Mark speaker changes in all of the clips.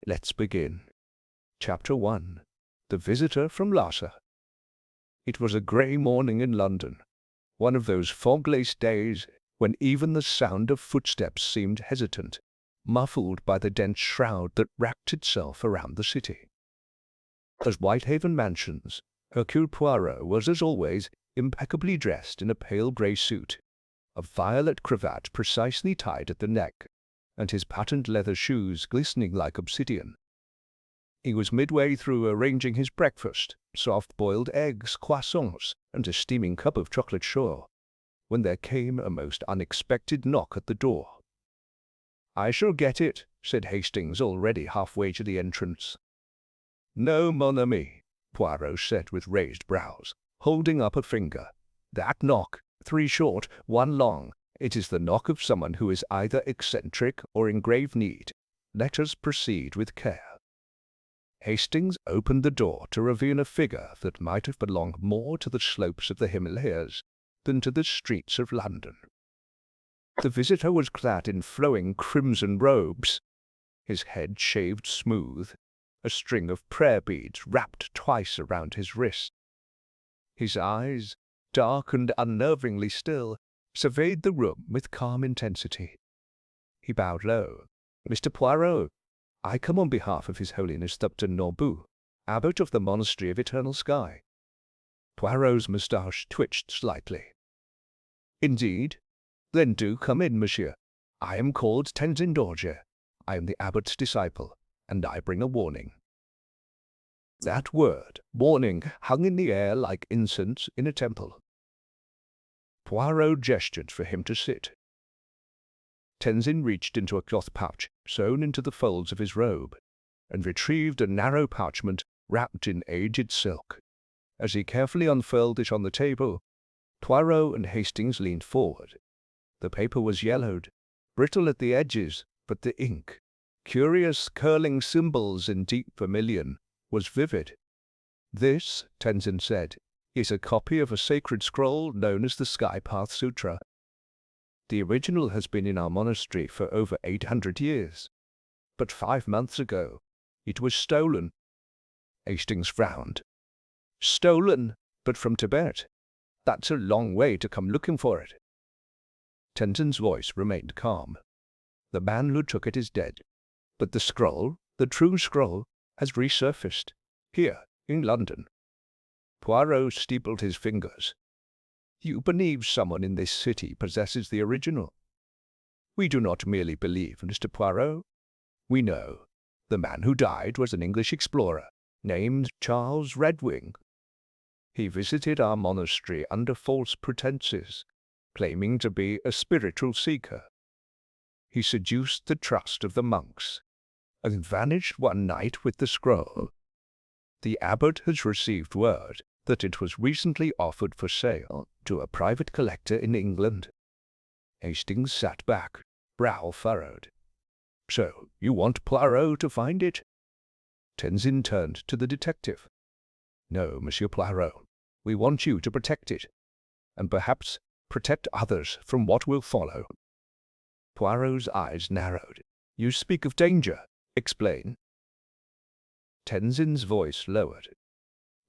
Speaker 1: Let's begin. Chapter 1. The Visitor from Lhasa. It was a grey morning in London, one of those fog-laced days when even the sound of footsteps seemed hesitant, muffled by the dense shroud that wrapped itself around the city. At Whitehaven Mansions, Hercule Poirot was, as always, impeccably dressed in a pale grey suit, a violet cravat precisely tied at the neck, and his patent leather shoes glistening like obsidian. He was midway through arranging his breakfast, soft-boiled eggs, croissants, and a steaming cup of chocolate chaud, when there came a most unexpected knock at the door. "I shall get it," said Hastings, already halfway to the entrance. "No, mon ami," Poirot said with raised brows, holding up a finger. "That knock, 3 short, 1 long. It is the knock of someone who is either eccentric or in grave need. Let us proceed with care." Hastings opened the door to reveal a figure that might have belonged more to the slopes of the Himalayas than to the streets of London. The visitor was clad in flowing crimson robes, his head shaved smooth, a string of prayer beads wrapped twice around his wrist. His eyes, dark and unnervingly still, surveyed the room with calm intensity. He bowed low. "Mr. Poirot, I come on behalf of His Holiness Dr. Norbu, Abbot of the Monastery of Eternal Sky." Poirot's moustache twitched slightly. "Indeed? Then do come in, monsieur. I am called Tenzin Dorje. I am the abbot's disciple, and I bring a warning." That word, warning, hung in the air like incense in a temple. Poirot gestured for him to sit. Tenzin reached into a cloth pouch sewn into the folds of his robe, and retrieved a narrow parchment wrapped in aged silk. As he carefully unfurled it on the table, Poirot and Hastings leaned forward. The paper was yellowed, brittle at the edges, but the ink, curious curling symbols in deep vermilion, was vivid. "This," Tenzin said, "is a copy of a sacred scroll known as the Sky Path Sutra. The original has been in our monastery for over 800 years, but 5 months ago it was stolen." Hastings frowned. "Stolen, but from Tibet? That's a long way to come looking for it." Tenzin's voice remained calm. "The man who took it is dead, but the scroll, the true scroll, has resurfaced, here, in London." Poirot steepled his fingers. "You believe someone in this city possesses the original?" "We do not merely believe, Mr. Poirot. We know. The man who died was an English explorer named Charles Redwing. He visited our monastery under false pretenses, claiming to be a spiritual seeker. He seduced the trust of the monks, and vanished one night with the scroll. The abbot has received word that it was recently offered for sale to a private collector in England." Hastings sat back, brow furrowed. "So you want Poirot to find it?" Tenzin turned to the detective. "No, Monsieur Poirot. We want you to protect it, and perhaps protect others from what will follow." Poirot's eyes narrowed. "You speak of danger. Explain." Tenzin's voice lowered.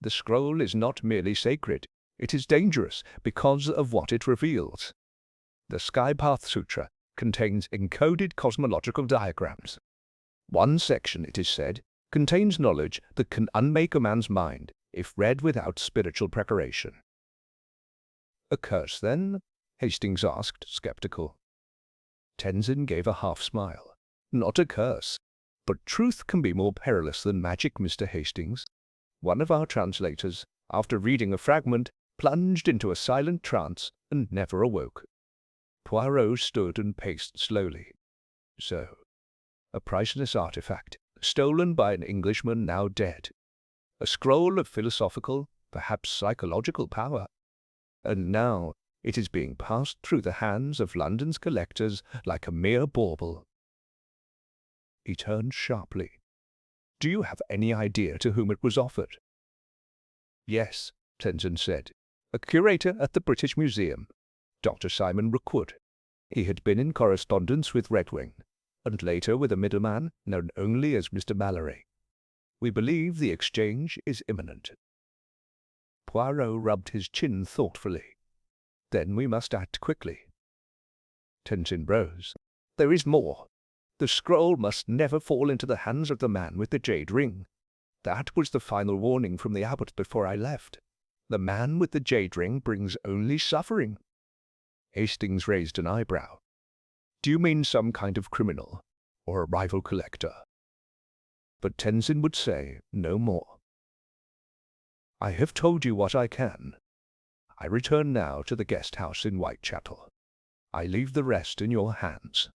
Speaker 1: "The scroll is not merely sacred. It is dangerous because of what it reveals. The Sky Path Sutra contains encoded cosmological diagrams. One section, it is said, contains knowledge that can unmake a man's mind if read without spiritual preparation." "A curse, then?" Hastings asked, skeptical. Tenzin gave a half-smile. "Not a curse. But truth can be more perilous than magic, Mr. Hastings. One of our translators, after reading a fragment, plunged into a silent trance and never awoke." Poirot stood and paced slowly. "So, a priceless artifact, stolen by an Englishman now dead. A scroll of philosophical, perhaps psychological power. And now it is being passed through the hands of London's collectors like a mere bauble." He turned sharply. "Do you have any idea to whom it was offered?" "Yes," Tenzin said. "A curator at the British Museum, Dr. Simon Rookwood. He had been in correspondence with Redwing, and later with a middleman known only as Mr. Mallory. We believe the exchange is imminent." Poirot rubbed his chin thoughtfully. "Then we must act quickly." Tenzin rose. "There is more. The scroll must never fall into the hands of the man with the jade ring. That was the final warning from the abbot before I left. The man with the jade ring brings only suffering." Hastings raised an eyebrow. "Do you mean some kind of criminal, or a rival collector?" But Tenzin would say no more. "I have told you what I can. I return now to the guest house in Whitechapel. I leave the rest in your hands."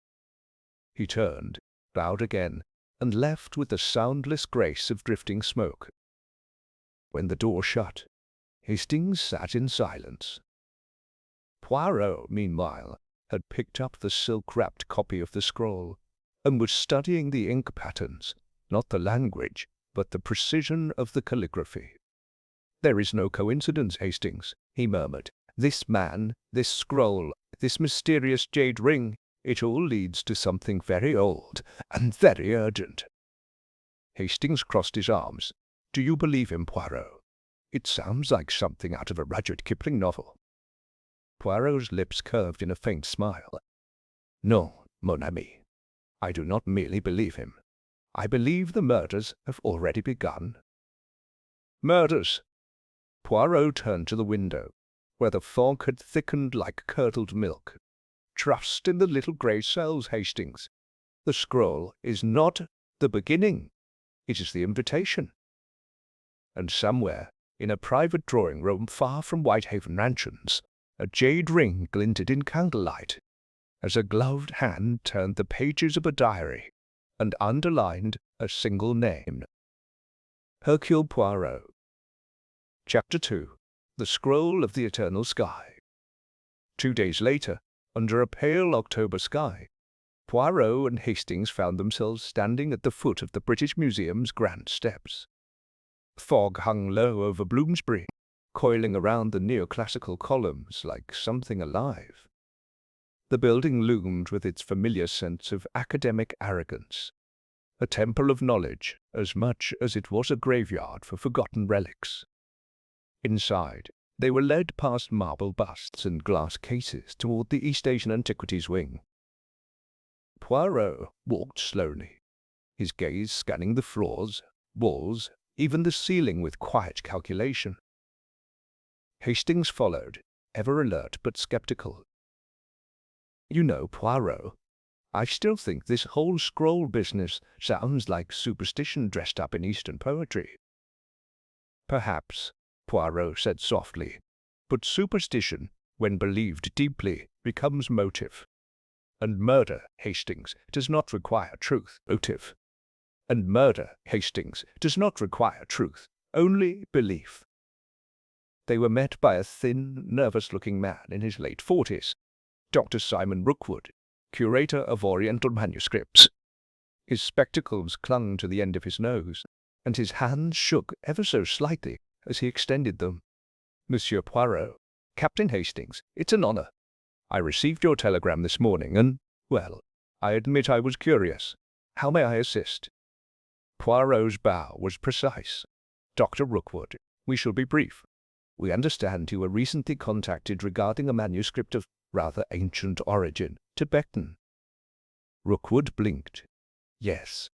Speaker 1: He turned, bowed again, and left with the soundless grace of drifting smoke. When the door shut, Hastings sat in silence. Poirot, meanwhile, had picked up the silk-wrapped copy of the scroll, and was studying the ink patterns, not the language, but the precision of the calligraphy. "There is no coincidence, Hastings," he murmured. "This man, this scroll, this mysterious jade ring, it all leads to something very old and very urgent." Hastings crossed his arms. "Do you believe him, Poirot? It sounds like something out of a Rudyard Kipling novel." Poirot's lips curved in a faint smile. "No, mon ami. I do not merely believe him. I believe the murders have already begun." "Murders?" Poirot turned to the window, where the fog had thickened like curdled milk. "Trust in the little grey cells, Hastings. The scroll is not the beginning. It is the invitation." And somewhere, in a private drawing-room far from Whitehaven Mansions, a jade ring glinted in candlelight, as a gloved hand turned the pages of a diary and underlined a single name: Hercule Poirot. Chapter 2. The Scroll of the Eternal Sky. 2 days later, under a pale October sky, Poirot and Hastings found themselves standing at the foot of the British Museum's grand steps. Fog hung low over Bloomsbury, coiling around the neoclassical columns like something alive. The building loomed with its familiar sense of academic arrogance, a temple of knowledge as much as it was a graveyard for forgotten relics. Inside, they were led past marble busts and glass cases toward the East Asian Antiquities wing. Poirot walked slowly, his gaze scanning the floors, walls, even the ceiling with quiet calculation. Hastings followed, ever alert but skeptical. "You know, Poirot, I still think this whole scroll business sounds like superstition dressed up in Eastern poetry." "Perhaps," Poirot said softly, "but superstition, when believed deeply, becomes motive. And murder, Hastings, does not require truth, motive. And murder, Hastings, does not require truth, only belief." They were met by a thin, nervous-looking man in his late 40s, Dr. Simon Rookwood, curator of Oriental manuscripts. His spectacles clung to the end of his nose, and his hands shook ever so slightly as he extended them. "Monsieur Poirot, Captain Hastings, it's an honor. I received your telegram this morning and, well, I admit I was curious. How may I assist?" Poirot's bow was precise. "Dr. Rookwood, we shall be brief. We understand you were recently contacted regarding a manuscript of rather ancient origin, Tibetan." Rookwood blinked. Yes,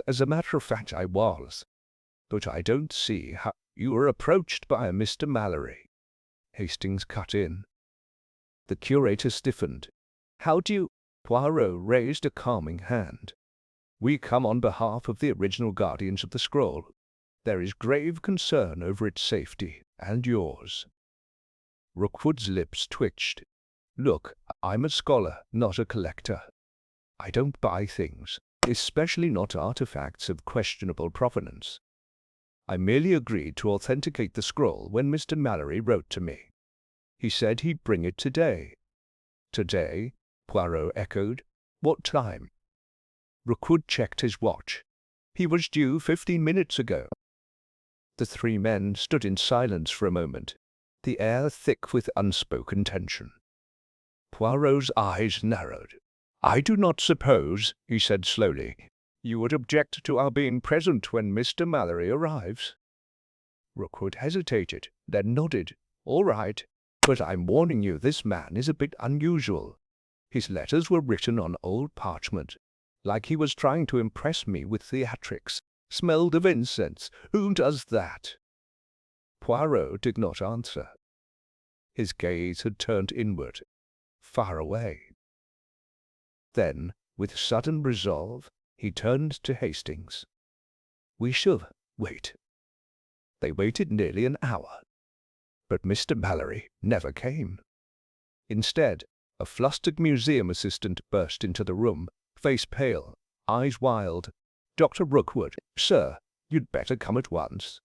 Speaker 1: as a matter of fact I was. But I don't see how you were approached by a Mr. Mallory." Hastings cut in. The curator stiffened. "How do you—" Poirot raised a calming hand. "We come on behalf of the original guardians of the scroll. There is grave concern over its safety, and yours." Rookwood's lips twitched. "Look, I'm a scholar, not a collector. I don't buy things, especially not artifacts of questionable provenance. I merely agreed to authenticate the scroll when Mr. Mallory wrote to me. He said he'd bring it today." "Today?" Poirot echoed. "What time?" Rookwood checked his watch. "He was due 15 minutes ago." The three men stood in silence for a moment, the air thick with unspoken tension. Poirot's eyes narrowed. "I do not suppose," he said slowly, "you would object to our being present when Mr. Mallory arrives?" Rookwood hesitated, then nodded. "All right, but I'm warning you this man is a bit unusual. His letters were written on old parchment, like he was trying to impress me with theatrics. Smelled of incense. Who does that?" Poirot did not answer. His gaze had turned inward, far away. Then, with sudden resolve, he turned to Hastings. "We shall wait." They waited nearly an hour, but Mr. Mallory never came. Instead, a flustered museum assistant burst into the room, face pale, eyes wild. "Dr. Rookwood, sir, you'd better come at once."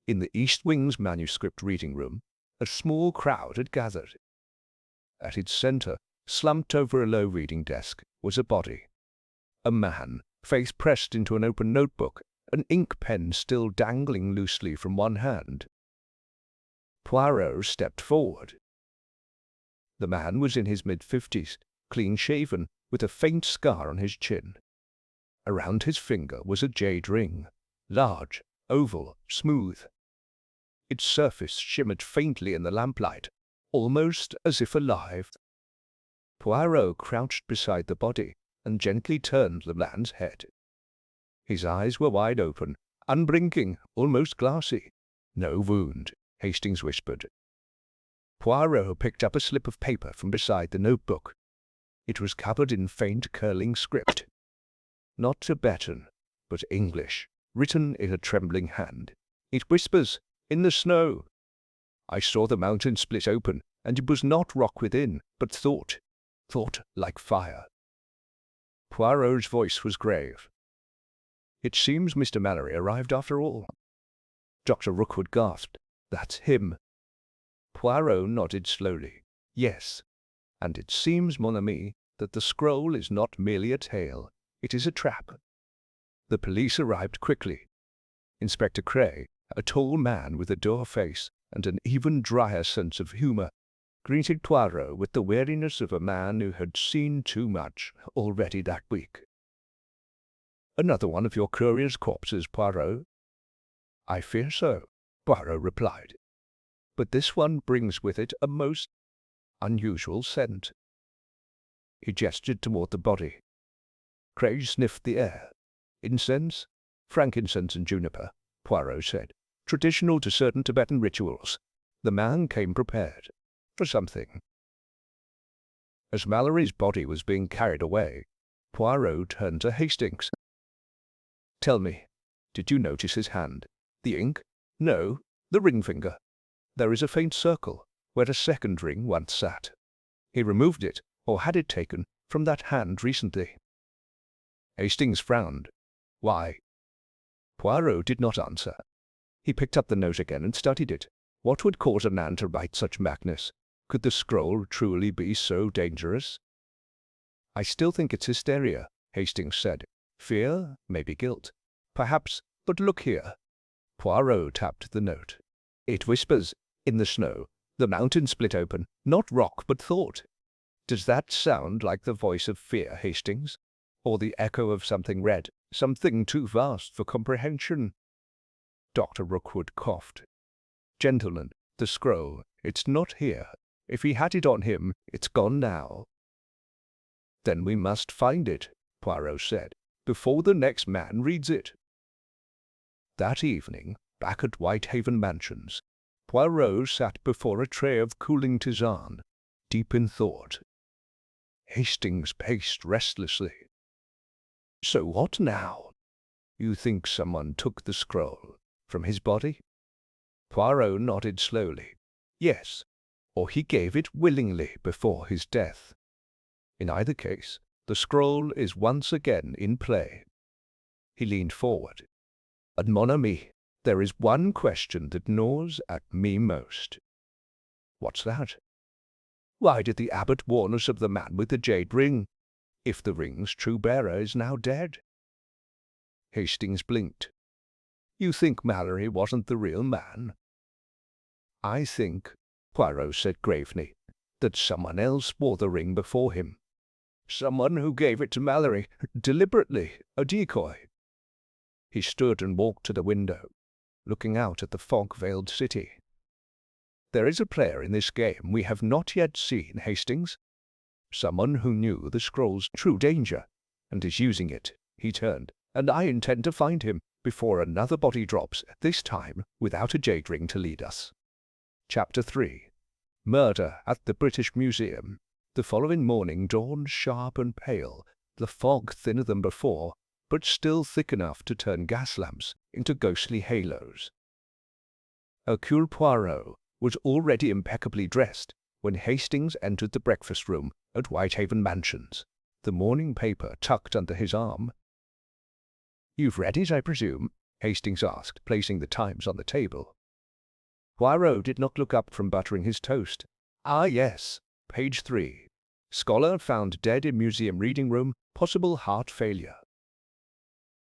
Speaker 1: In the East Wing's manuscript reading room, a small crowd had gathered. At its center, slumped over a low reading desk, was a body. A man, face pressed into an open notebook, an ink pen still dangling loosely from one hand. Poirot stepped forward. The man was in his mid-50s, clean-shaven, with a faint scar on his chin. Around his finger was a jade ring, large, oval, smooth. Its surface shimmered faintly in the lamplight, almost as if alive. Poirot crouched beside the body and gently turned the man's head. His eyes were wide open, unblinking, almost glassy. "No wound," Hastings whispered. Poirot picked up a slip of paper from beside the notebook. It was covered in faint curling script. Not Tibetan, but English, written in a trembling hand. It whispers, "In the snow. I saw the mountain split open, and it was not rock within, but thought like fire." Poirot's voice was grave. "It seems Mr. Mallory arrived after all." Dr. Rookwood gasped. "That's him." Poirot nodded slowly. "Yes, and it seems, mon ami, that the scroll is not merely a tale. It is a trap." The police arrived quickly. Inspector Cray, a tall man with a dour face and an even drier sense of humor, greeted Poirot with the weariness of a man who had seen too much already that week. "Another one of your courier's corpses, Poirot?" "I fear so," Poirot replied. "But this one brings with it a most unusual scent." He gestured toward the body. Cray sniffed the air. "Incense? Frankincense and juniper," Poirot said. "Traditional to certain Tibetan rituals." The man came prepared for something. As Mallory's body was being carried away, Poirot turned to Hastings. "Tell me, did you notice his hand? The ink? No, the ring finger. There is a faint circle where a second ring once sat. He removed it, or had it taken, from that hand recently." Hastings frowned. "Why?" Poirot did not answer. He picked up the note again and studied it. What would cause a man to write such madness? Could the scroll truly be so dangerous? "I still think it's hysteria," Hastings said. "Fear, maybe guilt. Perhaps, but look here." Poirot tapped the note. "It whispers, 'In the snow. The mountain split open. Not rock, but thought.' Does that sound like the voice of fear, Hastings? Or the echo of something red, something too vast for comprehension?" Dr. Rookwood coughed. "Gentlemen, the scroll, it's not here. If he had it on him, it's gone now." "Then we must find it," Poirot said, "before the next man reads it." That evening, back at Whitehaven Mansions, Poirot sat before a tray of cooling tisane, deep in thought. Hastings paced restlessly. "So what now? You think someone took the scroll from his body?" Poirot nodded slowly. "Yes, or he gave it willingly before his death. In either case, the scroll is once again in play." He leaned forward. "And mon ami, there is one question that gnaws at me most." "What's that?" "Why did the abbot warn us of the man with the jade ring, if the ring's true bearer is now dead?" Hastings blinked. "You think Mallory wasn't the real man?" "I think," Poirot said gravely, "that someone else wore the ring before him. Someone who gave it to Mallory, deliberately, a decoy. He stood and walked to the window, looking out at the fog-veiled city. There is a player in this game we have not yet seen, Hastings. Someone who knew the scroll's true danger, and is using it. He turned, and I intend to find him before another body drops, this time without a jade ring to lead us. Chapter 3. Murder at the British Museum. The following morning dawned sharp and pale, the fog thinner than before, but still thick enough to turn gas lamps into ghostly halos. Hercule Poirot was already impeccably dressed when Hastings entered the breakfast room at Whitehaven Mansions, the morning paper tucked under his arm. "You've read it, I presume?" Hastings asked, placing the Times on the table. Poirot did not look up from buttering his toast. "Ah, yes. Page 3. Scholar found dead in museum reading room, possible heart failure."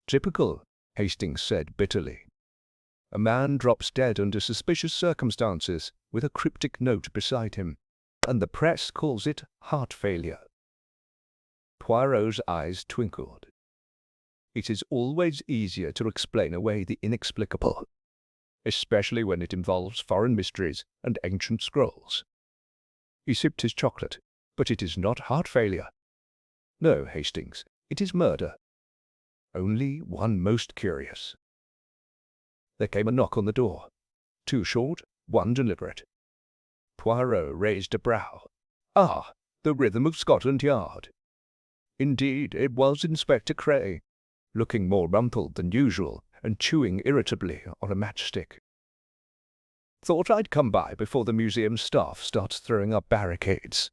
Speaker 1: "Typical," Hastings said bitterly. "A man drops dead under suspicious circumstances with a cryptic note beside him, and the press calls it heart failure." Poirot's eyes twinkled. It is always easier to explain away the inexplicable, especially when it involves foreign mysteries and ancient scrolls. He sipped his chocolate. "But it is not heart failure." "No, Hastings, it is murder. Only one most curious." There came a knock on the door. Two short, one deliberate. Poirot raised a brow. "Ah, the rhythm of Scotland Yard." Indeed, it was Inspector Cray, looking more rumpled than usual and chewing irritably on a matchstick. "Thought I'd come by before the museum staff starts throwing up barricades.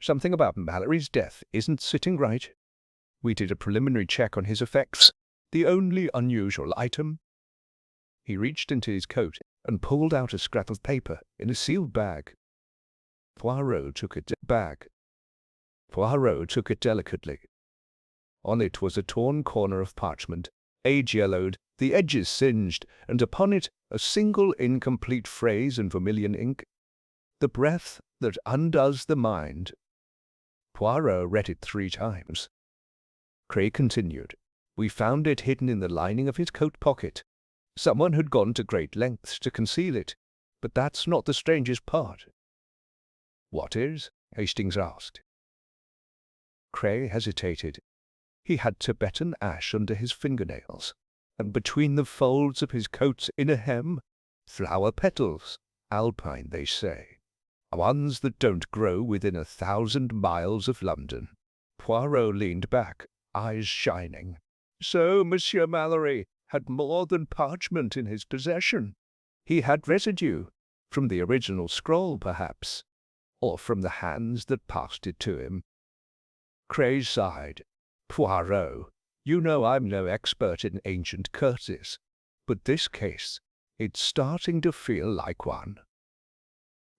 Speaker 1: Something about Mallory's death isn't sitting right. We did a preliminary check on his effects. The only unusual item—" He reached into his coat and pulled out a scrap of paper in a sealed bag. Poirot took it delicately. On it was a torn corner of parchment, age-yellowed, the edges singed, and upon it a single incomplete phrase in vermilion ink: "The breath that undoes the mind." Poirot read it 3 times. Cray continued, "We found it hidden in the lining of his coat pocket. Someone had gone to great lengths to conceal it, but that's not the strangest part." "What is?" Hastings asked. Cray hesitated. He had Tibetan ash under his fingernails, and between the folds of his coat's inner hem, flower petals, alpine they say, ones that don't grow within 1,000 miles of London. Poirot leaned back, eyes shining. "So Monsieur Mallory had more than parchment in his possession. He had residue, from the original scroll perhaps, or from the hands that passed it to him." Cray sighed. "Poirot, you know I'm no expert in ancient curses, but this case, it's starting to feel like one."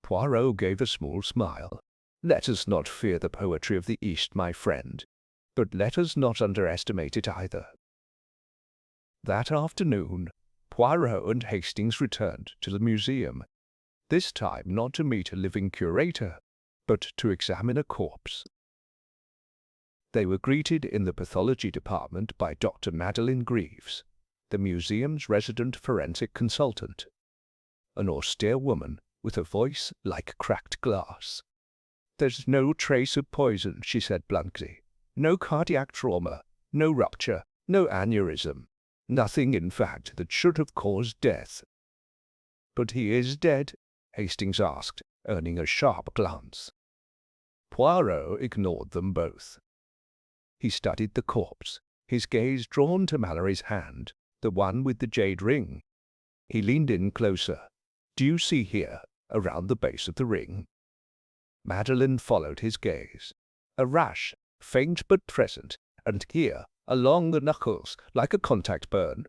Speaker 1: Poirot gave a small smile. "Let us not fear the poetry of the East, my friend, but let us not underestimate it either." That afternoon, Poirot and Hastings returned to the museum, this time not to meet a living curator, but to examine a corpse. They were greeted in the pathology department by Dr. Madeline Greaves, the museum's resident forensic consultant, an austere woman with a voice like cracked glass. "There's no trace of poison," she said bluntly. "No cardiac trauma, no rupture, no aneurysm. Nothing, in fact, that should have caused death." "But he is dead?" Hastings asked, earning a sharp glance. Poirot ignored them both. He studied the corpse, his gaze drawn to Mallory's hand, the one with the jade ring. He leaned in closer. "Do you see here, around the base of the ring?" Madeline followed his gaze. "A rash, faint but present, and here, along the knuckles, like a contact burn."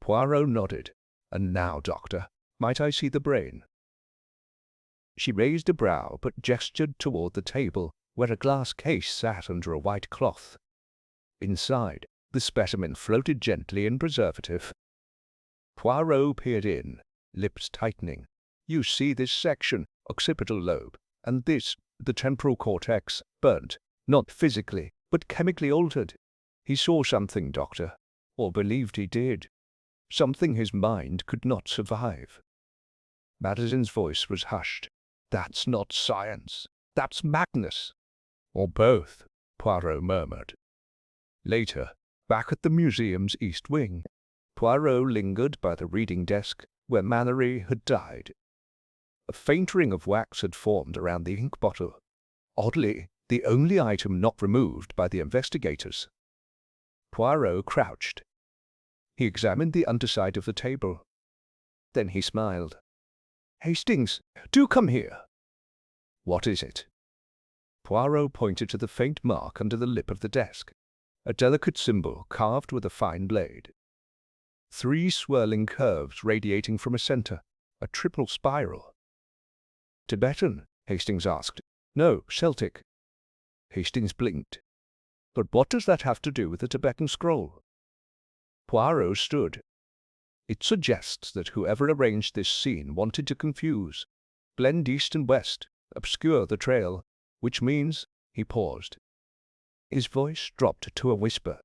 Speaker 1: Poirot nodded. "And now, doctor, might I see the brain?" She raised a brow but gestured toward the table, where a glass case sat under a white cloth. Inside, the specimen floated gently in preservative. Poirot peered in, lips tightening. "You see this section, occipital lobe, and this, the temporal cortex, burnt, Not physically, but chemically altered. He saw something, Doctor, or believed he did. Something his mind could not survive. Madison's voice was hushed. That's not science. That's madness. Or both, Poirot murmured. Later, back at the museum's east wing, Poirot lingered by the reading desk where Mallory had died. A faint ring of wax had formed around the ink bottle, oddly the only item not removed by the investigators. Poirot crouched. He examined the underside of the table. Then he smiled. "Hastings, do come here." "What is it?" Poirot pointed to the faint mark under the lip of the desk, a delicate symbol carved with a fine blade. 3 swirling curves radiating from a center, a triple spiral. "Tibetan?" Hastings asked. "No, Celtic." Hastings blinked. "But what does that have to do with the Tibetan scroll?" Poirot stood. "It suggests that whoever arranged this scene wanted to confuse, blend east and west, obscure the trail, which means—" He paused. His voice dropped to a whisper.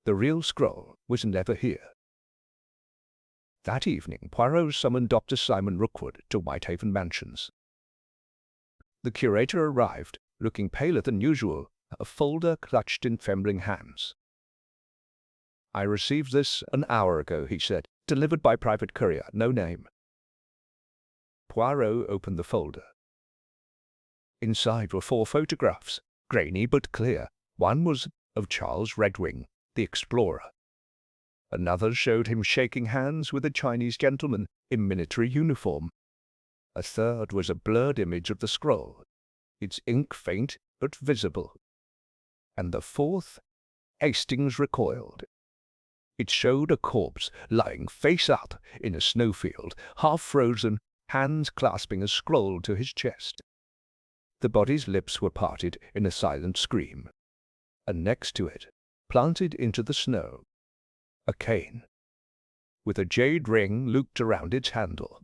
Speaker 1: "The real scroll was never here." That evening, Poirot summoned Dr. Simon Rookwood to Whitehaven Mansions. The curator arrived, looking paler than usual, a folder clutched in trembling hands. "I received this an hour ago," he said. "Delivered by private courier, no name." Poirot opened the folder. Inside were 4 photographs, grainy but clear. One was of Charles Redwing, the explorer. Another showed him shaking hands with a Chinese gentleman in military uniform. A third was a blurred image of the scroll, its ink faint but visible. And the fourth, Hastings recoiled. It showed a corpse lying face up in a snowfield, half frozen, hands clasping a scroll to his chest. The body's lips were parted in a silent scream, and next to it, planted into the snow, a cane, with a jade ring looped around its handle.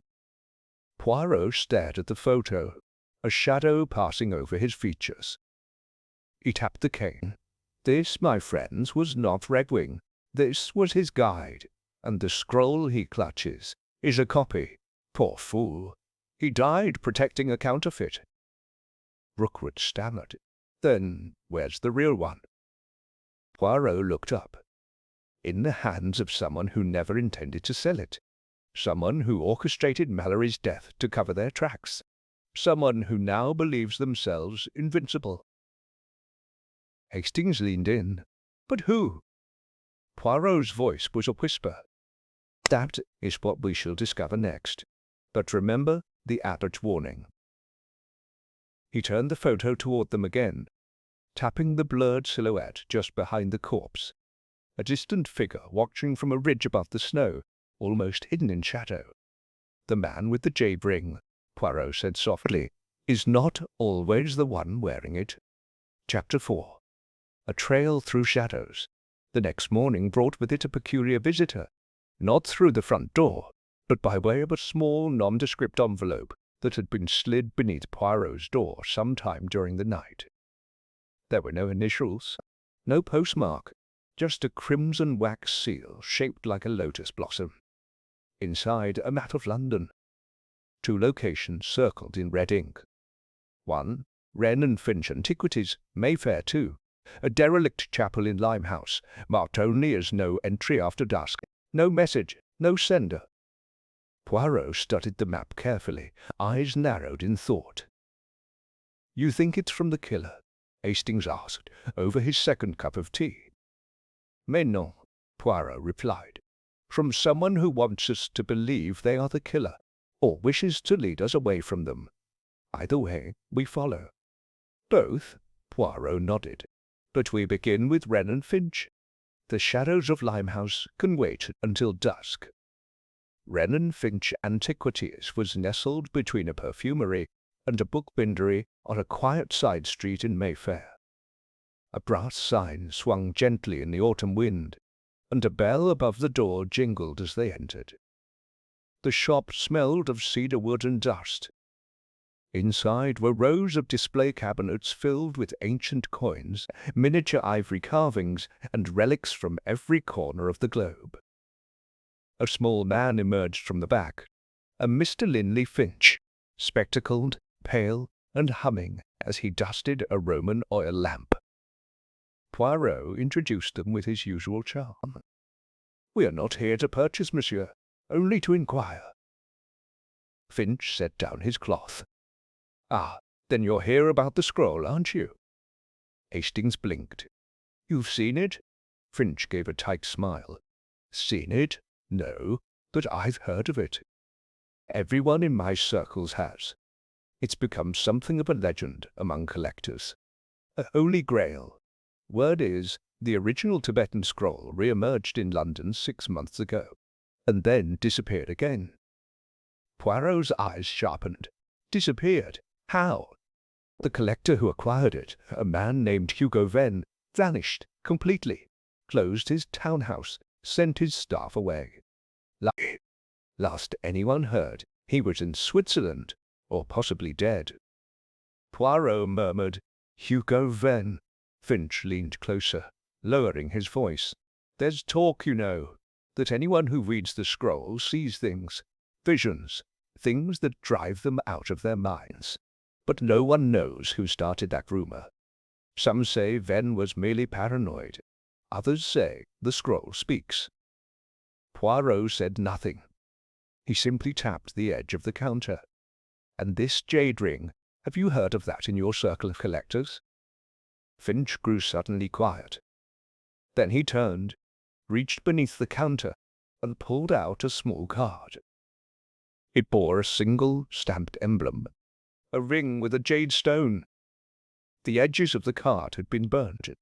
Speaker 1: Poirot stared at the photo, a shadow passing over his features. He tapped the cane. This, my friends, was not Redwing. This was his guide, and the scroll he clutches is a copy. Poor fool. He died protecting a counterfeit. Rookwood stammered. "Then where's the real one?" Poirot looked up. In the hands of someone who never intended to sell it. Someone who orchestrated Mallory's death to cover their tracks. Someone who now believes themselves invincible. Hastings leaned in. "But who?" Poirot's voice was a whisper. "That is what we shall discover next. But remember the adage warning." He turned the photo toward them again, tapping the blurred silhouette just behind the corpse. A distant figure watching from a ridge above the snow, almost hidden in shadow. "The man with the jade ring," Poirot said softly, "is not always the one wearing it." Chapter 4. A trail through shadows. The next morning brought with it a peculiar visitor, not through the front door, but by way of a small nondescript envelope that had been slid beneath Poirot's door some time during the night. There were no initials, no postmark, just a crimson wax seal shaped like a lotus blossom. Inside, a map of London. 2 locations circled in red ink. 1, Wren and Finch Antiquities, Mayfair 2. A derelict chapel in Limehouse, marked only as no entry after dusk. No message, no sender. Poirot studied the map carefully, eyes narrowed in thought. "You think it's from the killer?" Hastings asked, over his second cup of tea. "Mais non," Poirot replied. "From someone who wants us to believe they are the killer, or wishes to lead us away from them. Either way, we follow." "Both?" Poirot nodded. "But we begin with Wren and Finch. The shadows of Limehouse can wait until dusk." Wren and Finch Antiquities was nestled between a perfumery and a bookbindery on a quiet side street in Mayfair. A brass sign swung gently in the autumn wind, and a bell above the door jingled as they entered. The shop smelled of cedar wood and dust. Inside were rows of display cabinets filled with ancient coins, miniature ivory carvings, and relics from every corner of the globe. A small man emerged from the back, a Mr. Linley Finch, spectacled, pale, and humming as he dusted a Roman oil lamp. Poirot introduced them with his usual charm. "We are not here to purchase, monsieur, only to inquire." Finch set down his cloth. "Ah, then you're here about the scroll, aren't you?" Hastings blinked. "You've seen it?" Finch gave a tight smile. "Seen it? No, but I've heard of it. Everyone in my circles has. It's become something of a legend among collectors. A holy grail. Word is, the original Tibetan scroll re-emerged in London 6 months ago, and then disappeared again." Poirot's eyes sharpened. "Disappeared? How?" "The collector who acquired it, a man named Hugo Venn, vanished completely, closed his townhouse, sent his staff away. Last anyone heard, he was in Switzerland, or possibly dead." Poirot murmured, "Hugo Venn." Finch leaned closer, lowering his voice. "There's talk, you know, that anyone who reads the scroll sees things, visions, things that drive them out of their minds. But no one knows who started that rumor. Some say Venn was merely paranoid. Others say the scroll speaks." Poirot said nothing. He simply tapped the edge of the counter. "And this jade ring, have you heard of that in your circle of collectors?" Finch grew suddenly quiet. Then he turned, reached beneath the counter, and pulled out a small card. It bore a single stamped emblem, a ring with a jade stone. The edges of the card had been burned.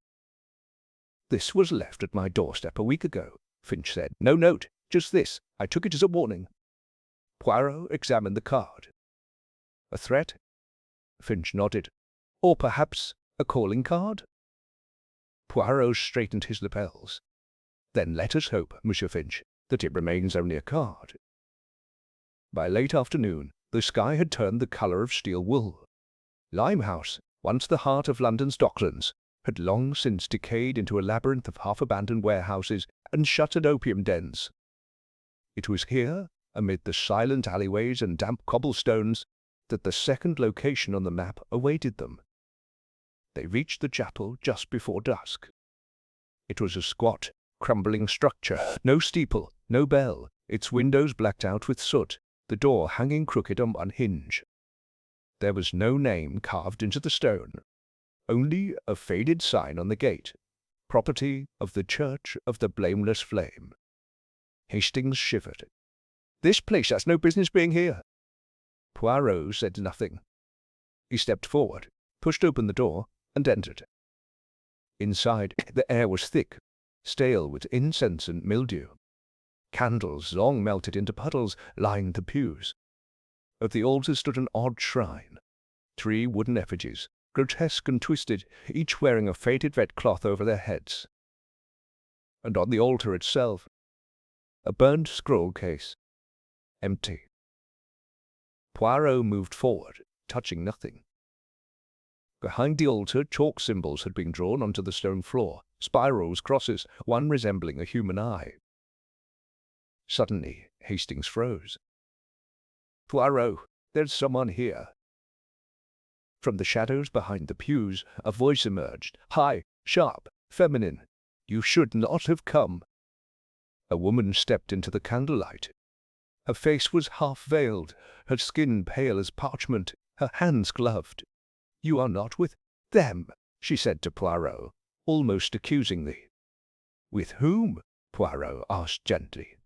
Speaker 1: "This was left at my doorstep a week ago," Finch said. "No note, just this. I took it as a warning." Poirot examined the card. "A threat?" Finch nodded. "Or perhaps a calling card?" Poirot straightened his lapels. "Then let us hope, Monsieur Finch, that it remains only a card." By late afternoon, the sky had turned the colour of steel wool. Limehouse, once the heart of London's docklands, had long since decayed into a labyrinth of half-abandoned warehouses and shuttered opium dens. It was here, amid the silent alleyways and damp cobblestones, that the second location on the map awaited them. They reached the chapel just before dusk. It was a squat, crumbling structure, no steeple, no bell, its windows blacked out with soot, the door hanging crooked on one hinge. There was no name carved into the stone, only a faded sign on the gate, property of the Church of the Blameless Flame. Hastings shivered. "This place has no business being here." Poirot said nothing. He stepped forward, pushed open the door, and entered. Inside, the air was thick, stale with incense and mildew. Candles, long melted into puddles, lined the pews. At the altar stood an odd shrine. 3 wooden effigies, grotesque and twisted, each wearing a faded red cloth over their heads. And on the altar itself, a burnt scroll case, empty. Poirot moved forward, touching nothing. Behind the altar, chalk symbols had been drawn onto the stone floor, spirals, crosses, one resembling a human eye. Suddenly, Hastings froze. "Poirot, there's someone here." From the shadows behind the pews, a voice emerged, high, sharp, feminine. "You should not have come." A woman stepped into the candlelight. Her face was half-veiled, her skin pale as parchment, her hands gloved. "You are not with them," she said to Poirot, almost accusingly. "With whom?" Poirot asked gently.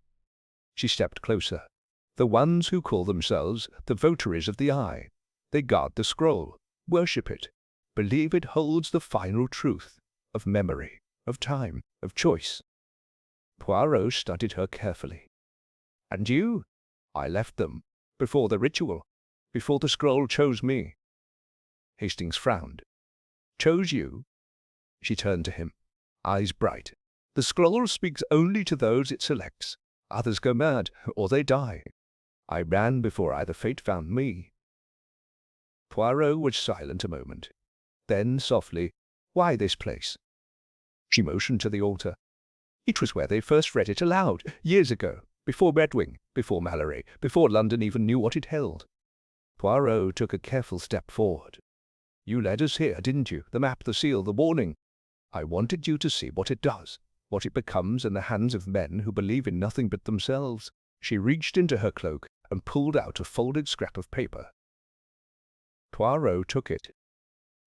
Speaker 1: She stepped closer. "The ones who call themselves the votaries of the eye. They guard the scroll, worship it, believe it holds the final truth of memory, of time, of choice." Poirot studied her carefully. "And you?" "I left them, before the ritual, before the scroll chose me." Hastings frowned. "Chose you?" She turned to him, eyes bright. "The scroll speaks only to those it selects. Others go mad, or they die. I ran before either fate found me." Poirot was silent a moment. Then, softly, "Why this place?" She motioned to the altar. "It was where they first read it aloud, years ago, before Redwing, before Mallory, before London even knew what it held." Poirot took a careful step forward. "You led us here, didn't you? The map, the seal, the warning. I wanted you to see what it does, what it becomes in the hands of men who believe in nothing but themselves." She reached into her cloak and pulled out a folded scrap of paper. Poirot took it.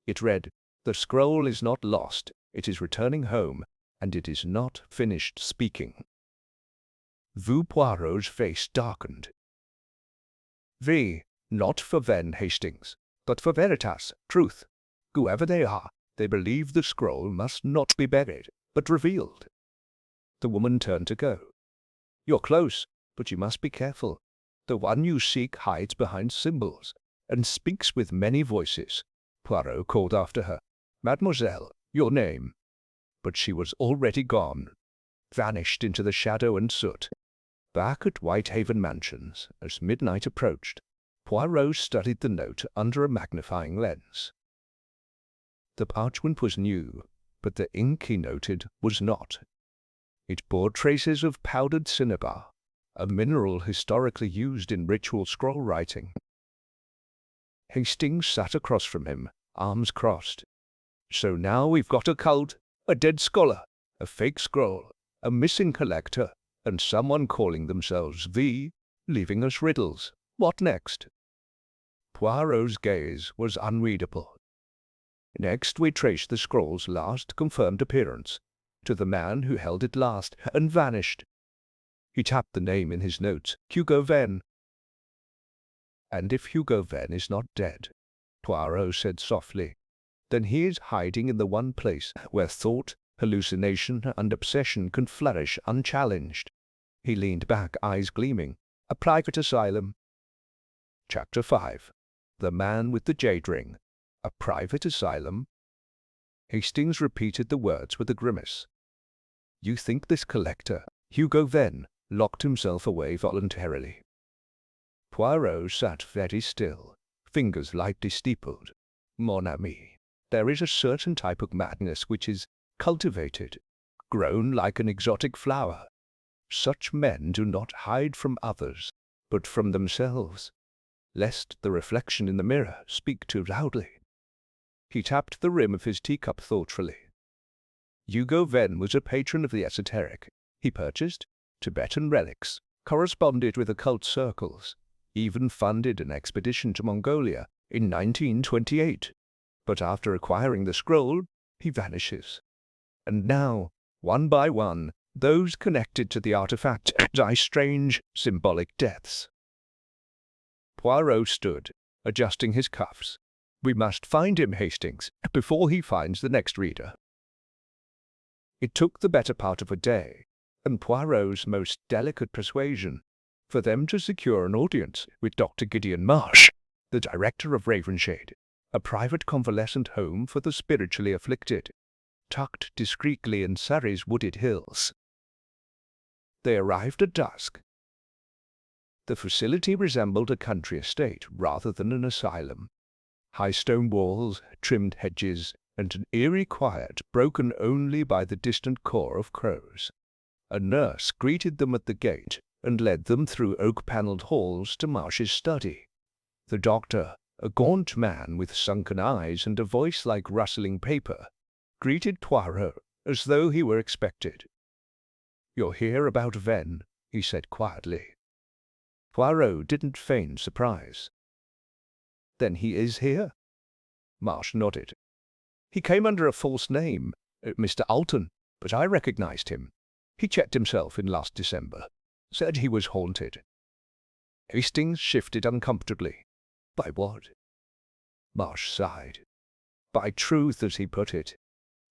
Speaker 1: It read, "The scroll is not lost. It is returning home, and it is not finished speaking." Poirot's face darkened. "V, not for Ven Hastings, but for Veritas, truth. Whoever they are, they believe the scroll must not be buried, but revealed." The woman turned to go. "You're close, but you must be careful. The one you seek hides behind symbols, and speaks with many voices." Poirot called after her, "Mademoiselle, your name." But she was already gone, vanished into the shadow and soot. Back at Whitehaven Mansions, as midnight approached, Poirot studied the note under a magnifying lens. The parchment was new, but the ink he noted was not. It bore traces of powdered cinnabar, a mineral historically used in ritual scroll writing. Hastings sat across from him, arms crossed. "So now we've got a cult, a dead scholar, a fake scroll, a missing collector, and someone calling themselves V, leaving us riddles. What next?" Poirot's gaze was unreadable. "Next we trace the scroll's last confirmed appearance, to the man who held it last and vanished." He tapped the name in his notes, "Hugo Venn." "And if Hugo Venn is not dead," Poirot said softly, "then he is hiding in the one place where thought, hallucination, and obsession can flourish unchallenged." He leaned back, eyes gleaming. "A private asylum." Chapter 5. The Man with the Jade Ring. A private asylum? Hastings repeated the words with a grimace. "You think this collector, Hugo Venn, locked himself away voluntarily?" Poirot sat very still, fingers lightly steepled. "Mon ami, there is a certain type of madness which is cultivated, grown like an exotic flower. Such men do not hide from others, but from themselves, lest the reflection in the mirror speak too loudly." He tapped the rim of his teacup thoughtfully. "Hugo Venn was a patron of the esoteric. He purchased Tibetan relics, corresponded with occult circles, even funded an expedition to Mongolia in 1928. But after acquiring the scroll, he vanishes. And now, one by one, those connected to the artifact die strange, symbolic deaths." Poirot stood, adjusting his cuffs. "We must find him, Hastings, before he finds the next reader." It took the better part of a day, and Poirot's most delicate persuasion, for them to secure an audience with Dr. Gideon Marsh, the director of Ravenshade, a private convalescent home for the spiritually afflicted, tucked discreetly in Surrey's wooded hills. They arrived at dusk. The facility resembled a country estate rather than an asylum. High stone walls, trimmed hedges, and an eerie quiet broken only by the distant caw of crows. A nurse greeted them at the gate and led them through oak-panelled halls to Marsh's study. The doctor, a gaunt man with sunken eyes and a voice like rustling paper, greeted Poirot as though he were expected. "You're here about Venn," he said quietly. Poirot didn't feign surprise. "Then he is here?" Marsh nodded. "He came under a false name, Mr. Alton, but I recognized him. He checked himself in last December. Said he was haunted." Hastings shifted uncomfortably. "By what?" Marsh sighed. "By truth, as he put it.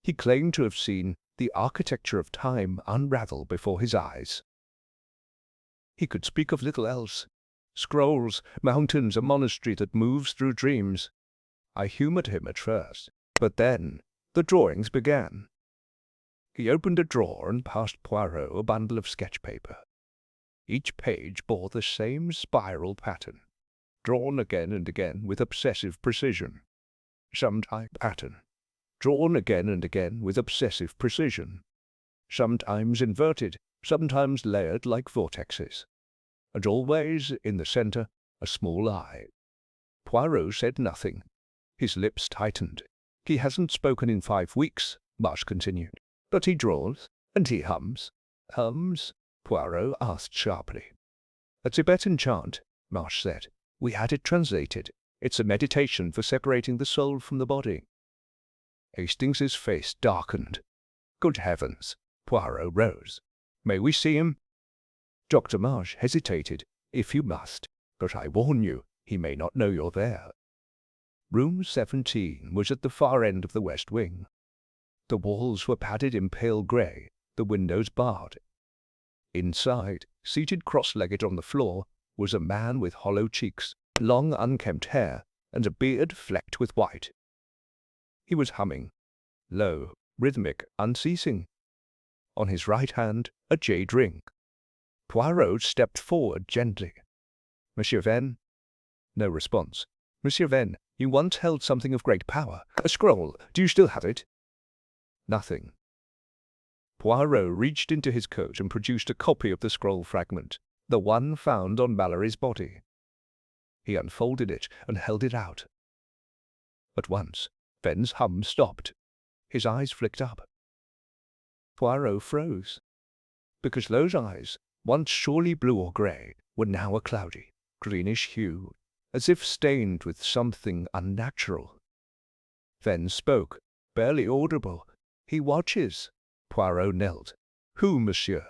Speaker 1: He claimed to have seen the architecture of time unravel before his eyes. He could speak of little else. Scrolls, mountains, a monastery that moves through dreams. I humored him at first, but then the drawings began." He opened a drawer and passed Poirot a bundle of sketch paper. Each page bore the same spiral pattern. drawn again and again with obsessive precision. Sometimes pattern, drawn again and again with obsessive precision. Sometimes inverted, sometimes layered like vortexes. And always, in the centre, a small eye. Poirot said nothing. His lips tightened. He hasn't spoken in 5 weeks, Marsh continued. But he draws, and he hums. Hums? Poirot asked sharply. A Tibetan chant, Marsh said. We had it translated. It's a meditation for separating the soul from the body. Hastings's face darkened. Good heavens! Poirot rose. May we see him? Dr. Marsh hesitated. If you must. But I warn you, he may not know you're there. Room 17 was at the far end of the west wing. The walls were padded in pale grey, the windows barred. Inside, seated cross-legged on the floor, was a man with hollow cheeks, long unkempt hair, and a beard flecked with white. He was humming, low, rhythmic, unceasing. On his right hand, a jade ring. Poirot stepped forward gently. Monsieur Venn? No response. Monsieur Venn, you once held something of great power. A scroll. Do you still have it? Nothing. Poirot reached into his coat and produced a copy of the scroll fragment, the one found on Mallory's body. He unfolded it and held it out. At once, Venn's hum stopped. His eyes flicked up. Poirot froze, because those eyes, once surely blue or grey, were now a cloudy, greenish hue, as if stained with something unnatural. Venn spoke, barely audible. He watches. Poirot knelt. Who, monsieur?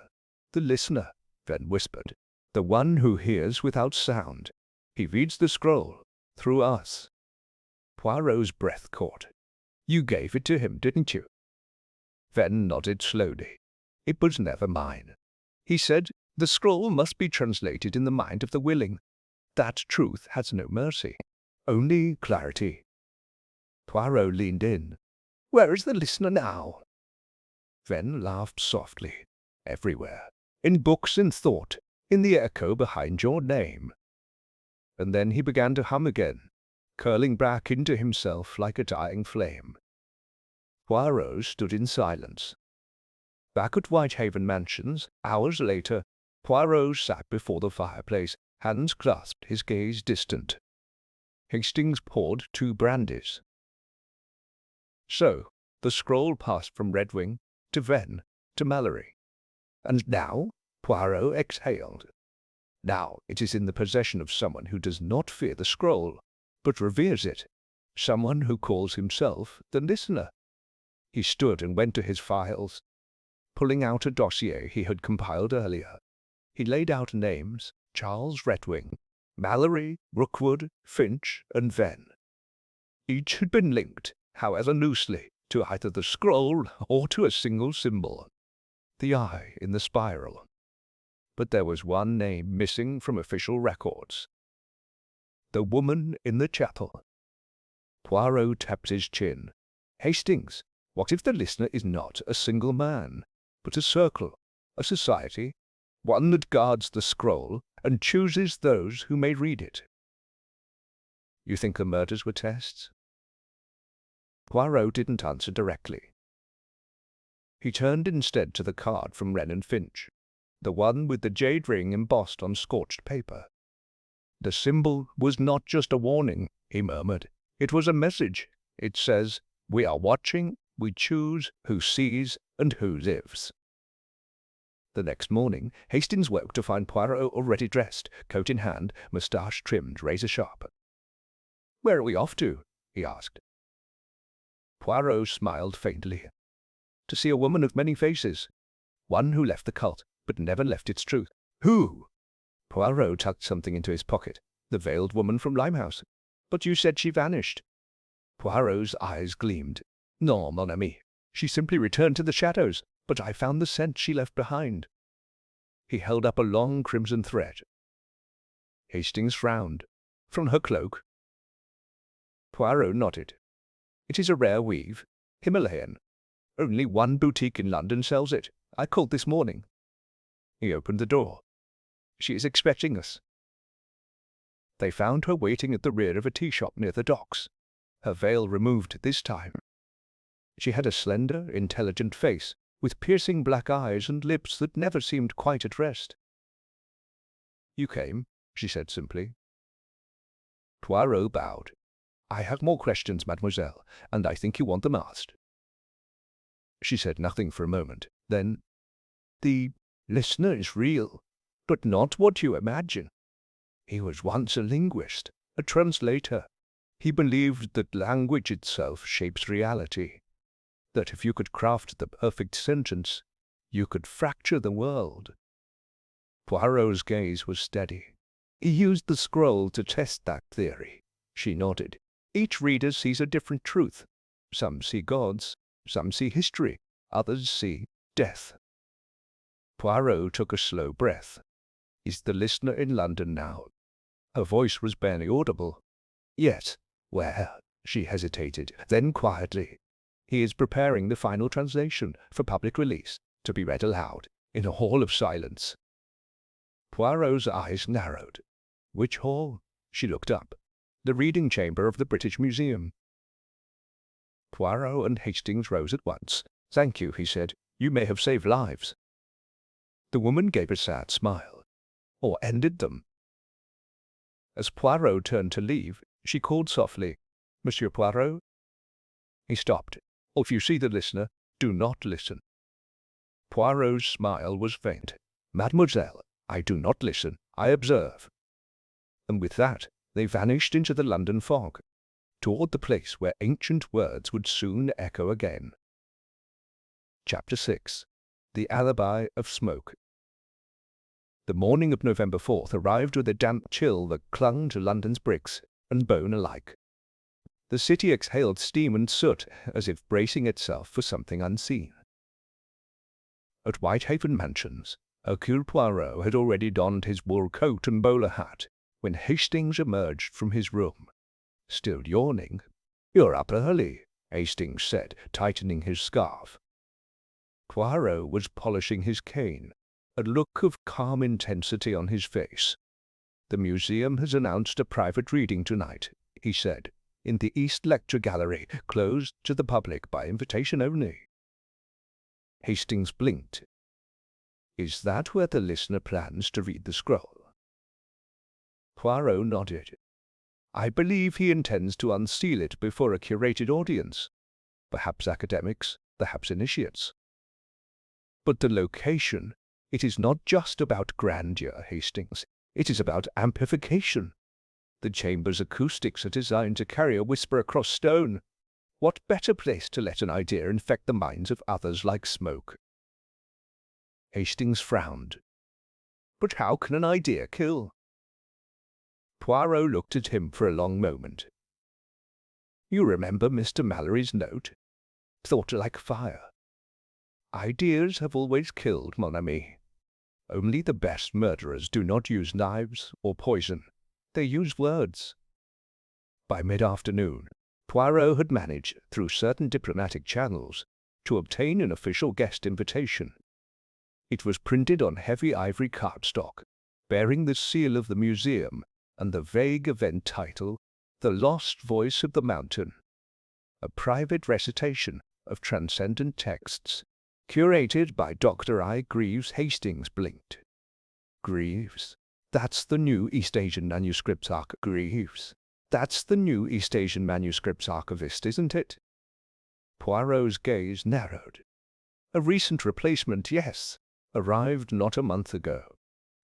Speaker 1: The listener, Venn whispered. The one who hears without sound. He reads the scroll, through us. Poirot's breath caught. You gave it to him, didn't you? Venn nodded slowly. It was never mine. He said, the scroll must be translated in the mind of the willing. That truth has no mercy, only clarity. Poirot leaned in. Where is the listener now? Venn laughed softly. Everywhere. In books, in thought, in the echo behind your name. And then he began to hum again, curling back into himself like a dying flame. Poirot stood in silence. Back at Whitehaven Mansions, hours later, Poirot sat before the fireplace, hands clasped, his gaze distant. Hastings poured 2 brandies. So, the scroll passed from Redwing to Venn to Mallory. And now, Poirot exhaled. Now it is in the possession of someone who does not fear the scroll, but reveres it, someone who calls himself the listener. He stood and went to his files, pulling out a dossier he had compiled earlier. He laid out names, Charles Redwing, Mallory, Rookwood, Finch, and Venn. Each had been linked, however loosely, to either the scroll or to a single symbol, the eye in the spiral. But there was one name missing from official records. The woman in the chapel. Poirot tapped his chin. Hastings, what if the listener is not a single man, but a circle, a society, one that guards the scroll and chooses those who may read it? You think the murders were tests? Poirot didn't answer directly. He turned instead to the card from Wren and Finch, the one with the jade ring embossed on scorched paper. The symbol was not just a warning, he murmured. It was a message. It says, we are watching, we choose who sees and who lives. The next morning, Hastings woke to find Poirot already dressed, coat in hand, moustache trimmed razor-sharp. Where are we off to? He asked. Poirot smiled faintly. To see a woman of many faces. One who left the cult, but never left its truth. Who? Poirot tucked something into his pocket. The veiled woman from Limehouse. But you said she vanished. Poirot's eyes gleamed. Non, mon ami. She simply returned to the shadows, but I found the scent she left behind. He held up a long crimson thread. Hastings frowned. From her cloak? Poirot nodded. It is a rare weave, Himalayan. Only one boutique in London sells it. I called this morning. He opened the door. She is expecting us. They found her waiting at the rear of a tea shop near the docks, her veil removed this time. She had a slender, intelligent face, with piercing black eyes and lips that never seemed quite at rest. "You came," she said simply. Poirot bowed. "I have more questions, mademoiselle, and I think you want them asked." She said nothing for a moment. Then, "The listener is real, but not what you imagine. He was once a linguist, a translator. He believed that language itself shapes reality, that if you could craft the perfect sentence, you could fracture the world." Poirot's gaze was steady. "He used the scroll to test that theory." She nodded. "Each reader sees a different truth. Some see gods, some see history, others see death." Poirot took a slow breath. "Is the listener in London now?" Her voice was barely audible. "Yes." "Where?" She hesitated. Then quietly, "He is preparing the final translation for public release, to be read aloud, in a hall of silence." Poirot's eyes narrowed. "Which hall?" She looked up. "The reading chamber of the British Museum." Poirot and Hastings rose at once. "Thank you," he said. "You may have saved lives." The woman gave a sad smile. "Or ended them." As Poirot turned to leave, she called softly, "Monsieur Poirot?" He stopped. "Oh, if you see the listener, do not listen." Poirot's smile was faint. "Mademoiselle, I do not listen, I observe." And with that, they vanished into the London fog, toward the place where ancient words would soon echo again. Chapter 6. The Alibi of Smoke. The morning of November 4th arrived with a damp chill that clung to London's bricks and bone alike. The city exhaled steam and soot as if bracing itself for something unseen. At Whitehaven Mansions, Hercule Poirot had already donned his wool coat and bowler hat when Hastings emerged from his room. Still yawning. "You're up early," Hastings said, tightening his scarf. Poirot was polishing his cane, a look of calm intensity on his face. "The museum has announced a private reading tonight," he said, "in the East Lecture Gallery, closed to the public by invitation only." Hastings blinked. "Is that where the listener plans to read the scroll?" Poirot nodded. "I believe he intends to unseal it before a curated audience, perhaps academics, perhaps initiates." "But the location, it is not just about grandeur, Hastings. It is about amplification. The chamber's acoustics are designed to carry a whisper across stone. What better place to let an idea infect the minds of others like smoke?" Hastings frowned. "But how can an idea kill?" Poirot looked at him for a long moment. "You remember Mr. Mallory's note? Thought like fire. Ideas have always killed, mon ami. Only the best murderers do not use knives or poison. They use words." By mid-afternoon, Poirot had managed, through certain diplomatic channels, to obtain an official guest invitation. It was printed on heavy ivory cardstock, bearing the seal of the museum and the vague event title, "The Lost Voice of the Mountain," a private recitation of transcendent texts, curated by Dr. I. Greaves. Hastings blinked. "Greaves? That's the new East Asian manuscripts Greaves? That's the new East Asian manuscripts archivist, isn't it?" Poirot's gaze narrowed. "A recent replacement, yes. Arrived not a month ago.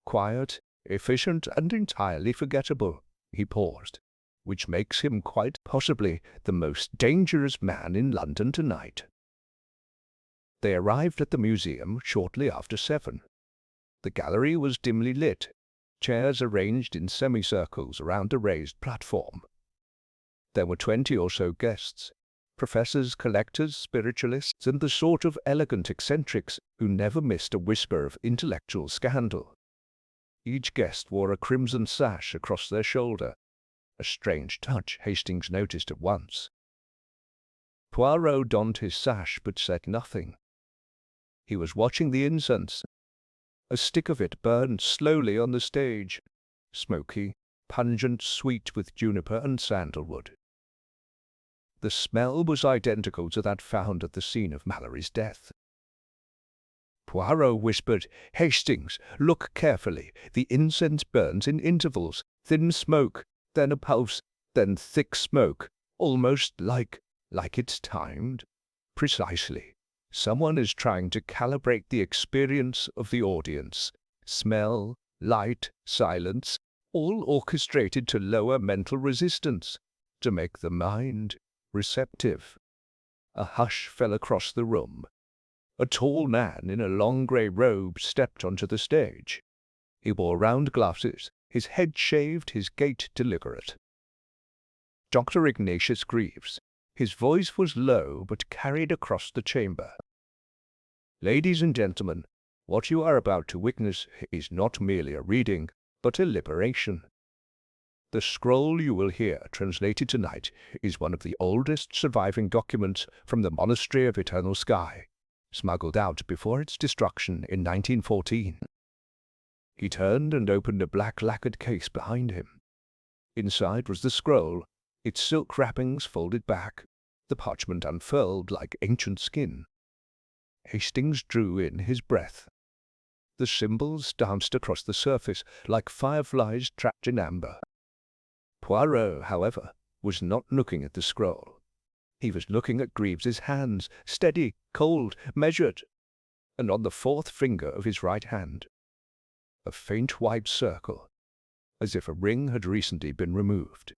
Speaker 1: Quiet, efficient, and entirely forgettable." He paused. "Which makes him quite possibly the most dangerous man in London tonight." They arrived at the museum shortly after 7. The gallery was dimly lit, chairs arranged in semicircles around a raised platform. There were 20 or so guests, professors, collectors, spiritualists, and the sort of elegant eccentrics who never missed a whisper of intellectual scandal. Each guest wore a crimson sash across their shoulder, a strange touch Hastings noticed at once. Poirot donned his sash but said nothing. He was watching the incense. A stick of it burned slowly on the stage, smoky, pungent sweet with juniper and sandalwood. The smell was identical to that found at the scene of Mallory's death. Poirot whispered, "Hastings, look carefully. The incense burns in intervals, thin smoke, then a pulse, then thick smoke, almost like it's timed." Precisely. Someone is trying to calibrate the experience of the audience. Smell, light, silence, all orchestrated to lower mental resistance, to make the mind receptive. A hush fell across the room. A tall man in a long grey robe stepped onto the stage. He wore round glasses, his head shaved, his gait deliberate. Dr. Ignatius Greaves. His voice was low but carried across the chamber. "Ladies and gentlemen, what you are about to witness is not merely a reading, but a liberation. The scroll you will hear translated tonight is one of the oldest surviving documents from the Monastery of Eternal Sky, smuggled out before its destruction in 1914. He turned and opened a black lacquered case behind him. Inside was the scroll, its silk wrappings folded back, the parchment unfurled like ancient skin. Hastings drew in his breath. The symbols danced across the surface like fireflies trapped in amber. Poirot, however, was not looking at the scroll. He was looking at Greaves's hands, steady, cold, measured, and on the fourth finger of his right hand, a faint white circle, as if a ring had recently been removed.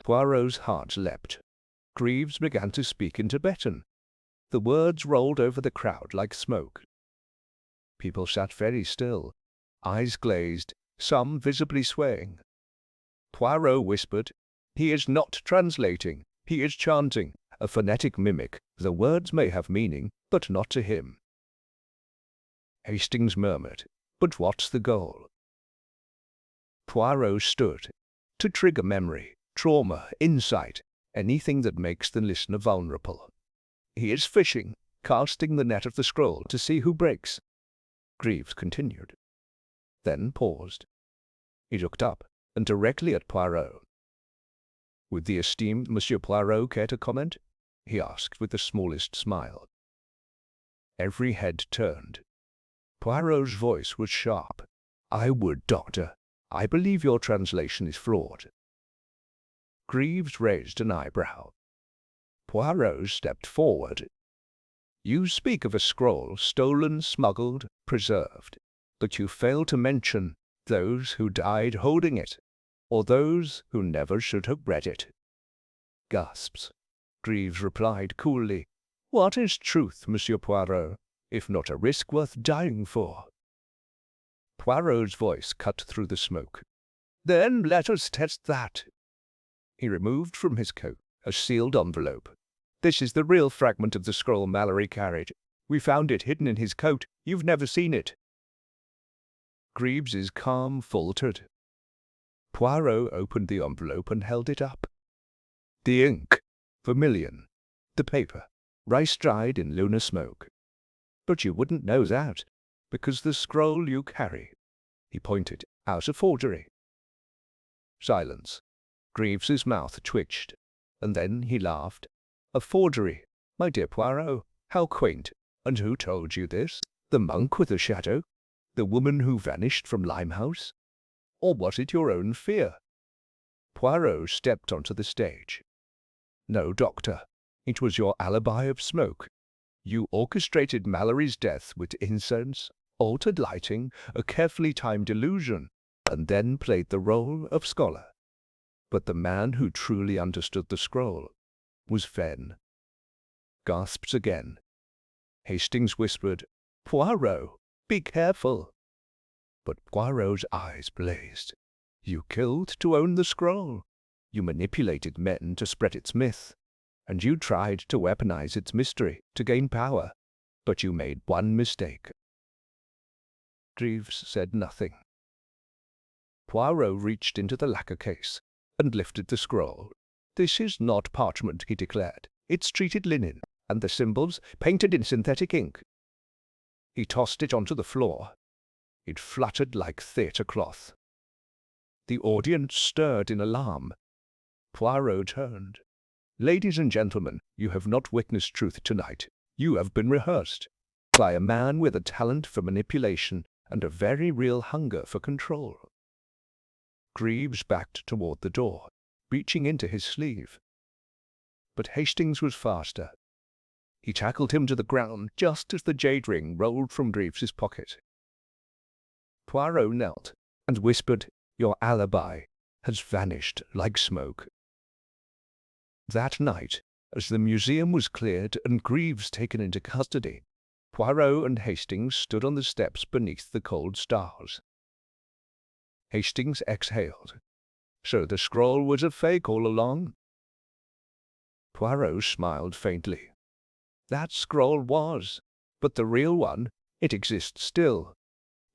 Speaker 1: Poirot's heart leapt. Greaves began to speak in Tibetan. The words rolled over the crowd like smoke. People sat very still, eyes glazed, some visibly swaying. Poirot whispered, "He is not translating, he is chanting, a phonetic mimic. The words may have meaning, but not to him." Hastings murmured, "But what's the goal?" Poirot stood. "To trigger memory, trauma, insight, anything that makes the listener vulnerable. He is fishing, casting the net of the scroll to see who breaks." Greaves continued, then paused. He looked up, and directly at Poirot. "Would the esteemed Monsieur Poirot care to comment?" he asked with the smallest smile. Every head turned. Poirot's voice was sharp. "I would, Doctor. I believe your translation is flawed." Greaves raised an eyebrow. Poirot stepped forward. "You speak of a scroll stolen, smuggled, preserved, but you fail to mention those who died holding it, or those who never should have read it." Gasps. Greaves replied coolly, "What is truth, Monsieur Poirot, if not a risk worth dying for?" Poirot's voice cut through the smoke. "Then let us test that." He removed from his coat a sealed envelope. "This is the real fragment of the scroll Mallory carried. We found it hidden in his coat. You've never seen it." Greaves's calm faltered. Poirot opened the envelope and held it up. The ink, vermilion. The paper, rice-dried in lunar smoke. "But you wouldn't know that, because the scroll you carry," he pointed, "out a forgery." Silence. Greaves's mouth twitched, and then he laughed. "A forgery, my dear Poirot? How quaint! And who told you this? The monk with the shadow? The woman who vanished from Limehouse? Or was it your own fear?" Poirot stepped onto the stage. "No, Doctor. It was your alibi of smoke. You orchestrated Mallory's death with incense, altered lighting, a carefully timed illusion, and then played the role of scholar. But the man who truly understood the scroll was Venn." Gasps again. Hastings whispered, "Poirot, be careful." But Poirot's eyes blazed. "You killed to own the scroll. You manipulated men to spread its myth, and you tried to weaponize its mystery to gain power. But you made one mistake." Greaves said nothing. Poirot reached into the lacquer case and lifted the scroll. "This is not parchment," he declared. "It's treated linen, and the symbols painted in synthetic ink." He tossed it onto the floor. It fluttered like theatre cloth. The audience stirred in alarm. Poirot turned. "Ladies and gentlemen, you have not witnessed truth tonight. You have been rehearsed by a man with a talent for manipulation and a very real hunger for control." Greaves backed toward the door, reaching into his sleeve. But Hastings was faster. He tackled him to the ground just as the jade ring rolled from Greaves's pocket. Poirot knelt and whispered, "Your alibi has vanished like smoke." That night, as the museum was cleared and Greaves taken into custody, Poirot and Hastings stood on the steps beneath the cold stars. Hastings exhaled. "So the scroll was a fake all along?" Poirot smiled faintly. "That scroll was, but the real one, it exists still,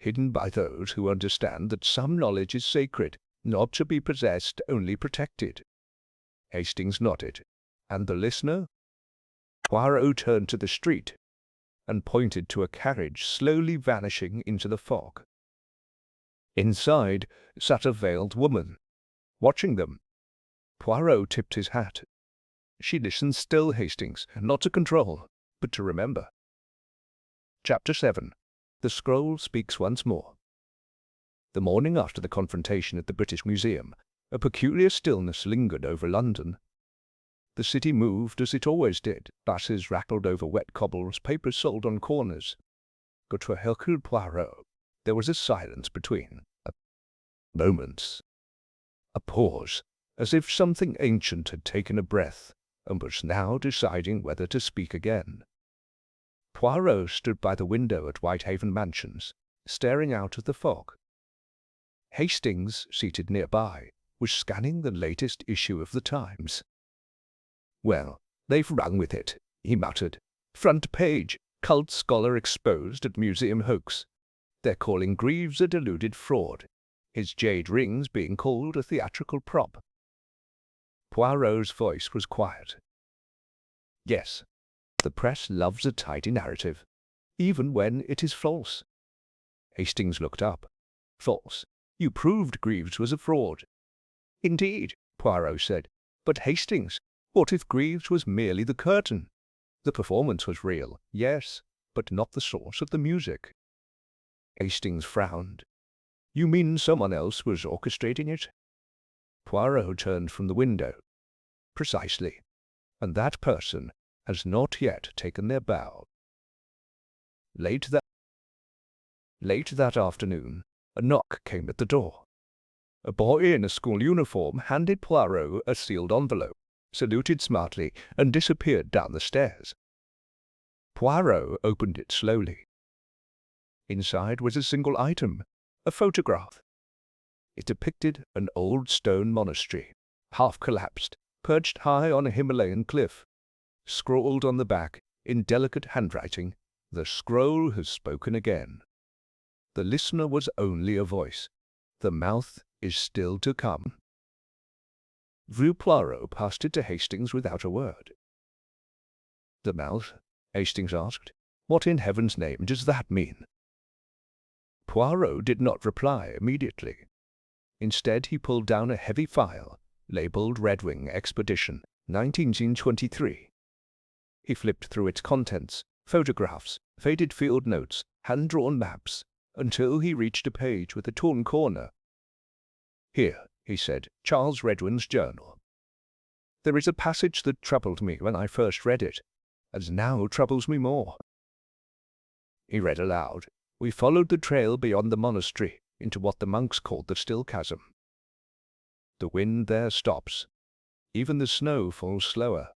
Speaker 1: hidden by those who understand that some knowledge is sacred, not to be possessed, only protected." Hastings nodded. "And the listener?" Poirot turned to the street and pointed to a carriage slowly vanishing into the fog. Inside sat a veiled woman, watching them. Poirot tipped his hat. "She listens still, Hastings, not to control, but to remember." Chapter 7. The Scroll Speaks Once More. The morning after the confrontation at the British Museum, a peculiar stillness lingered over London. The city moved as it always did. Buses rattled over wet cobbles, papers sold on corners. But for Hercule Poirot, there was a silence between. Moments. A pause, as if something ancient had taken a breath and was now deciding whether to speak again. Poirot stood by the window at Whitehaven Mansions, staring out at the fog. Hastings, seated nearby, was scanning the latest issue of the Times. "Well, they've run with it," he muttered. "Front page, cult scholar exposed at museum hoax. They're calling Greaves a deluded fraud, his jade rings being called a theatrical prop." Poirot's voice was quiet. "Yes, the press loves a tidy narrative, even when it is false." Hastings looked up. "False? You proved Greaves was a fraud." "Indeed," Poirot said. "But Hastings, what if Greaves was merely the curtain? The performance was real, yes, but not the source of the music." Hastings frowned. "You mean someone else was orchestrating it?" Poirot turned from the window. "Precisely. And that person has not yet taken their bow." Late that afternoon, a knock came at the door. A boy in a school uniform handed Poirot a sealed envelope, saluted smartly, and disappeared down the stairs. Poirot opened it slowly. Inside was a single item, a photograph. It depicted an old stone monastery, half collapsed, perched high on a Himalayan cliff. Scrawled on the back, in delicate handwriting, "The scroll has spoken again." The listener was only a voice. The mouth is still to come. Poirot passed it to Hastings without a word. "The mouth?" Hastings asked. "What in heaven's name does that mean?" Poirot did not reply immediately. Instead, he pulled down a heavy file, labeled Red Wing Expedition, 1923. He flipped through its contents, photographs, faded field notes, hand-drawn maps, until he reached a page with a torn corner. "Here," he said, "Charles Redwin's journal. There is a passage that troubled me when I first read it, and now troubles me more." He read aloud. "We followed the trail beyond the monastery into what the monks called the Still Chasm. The wind there stops. Even the snow falls slower.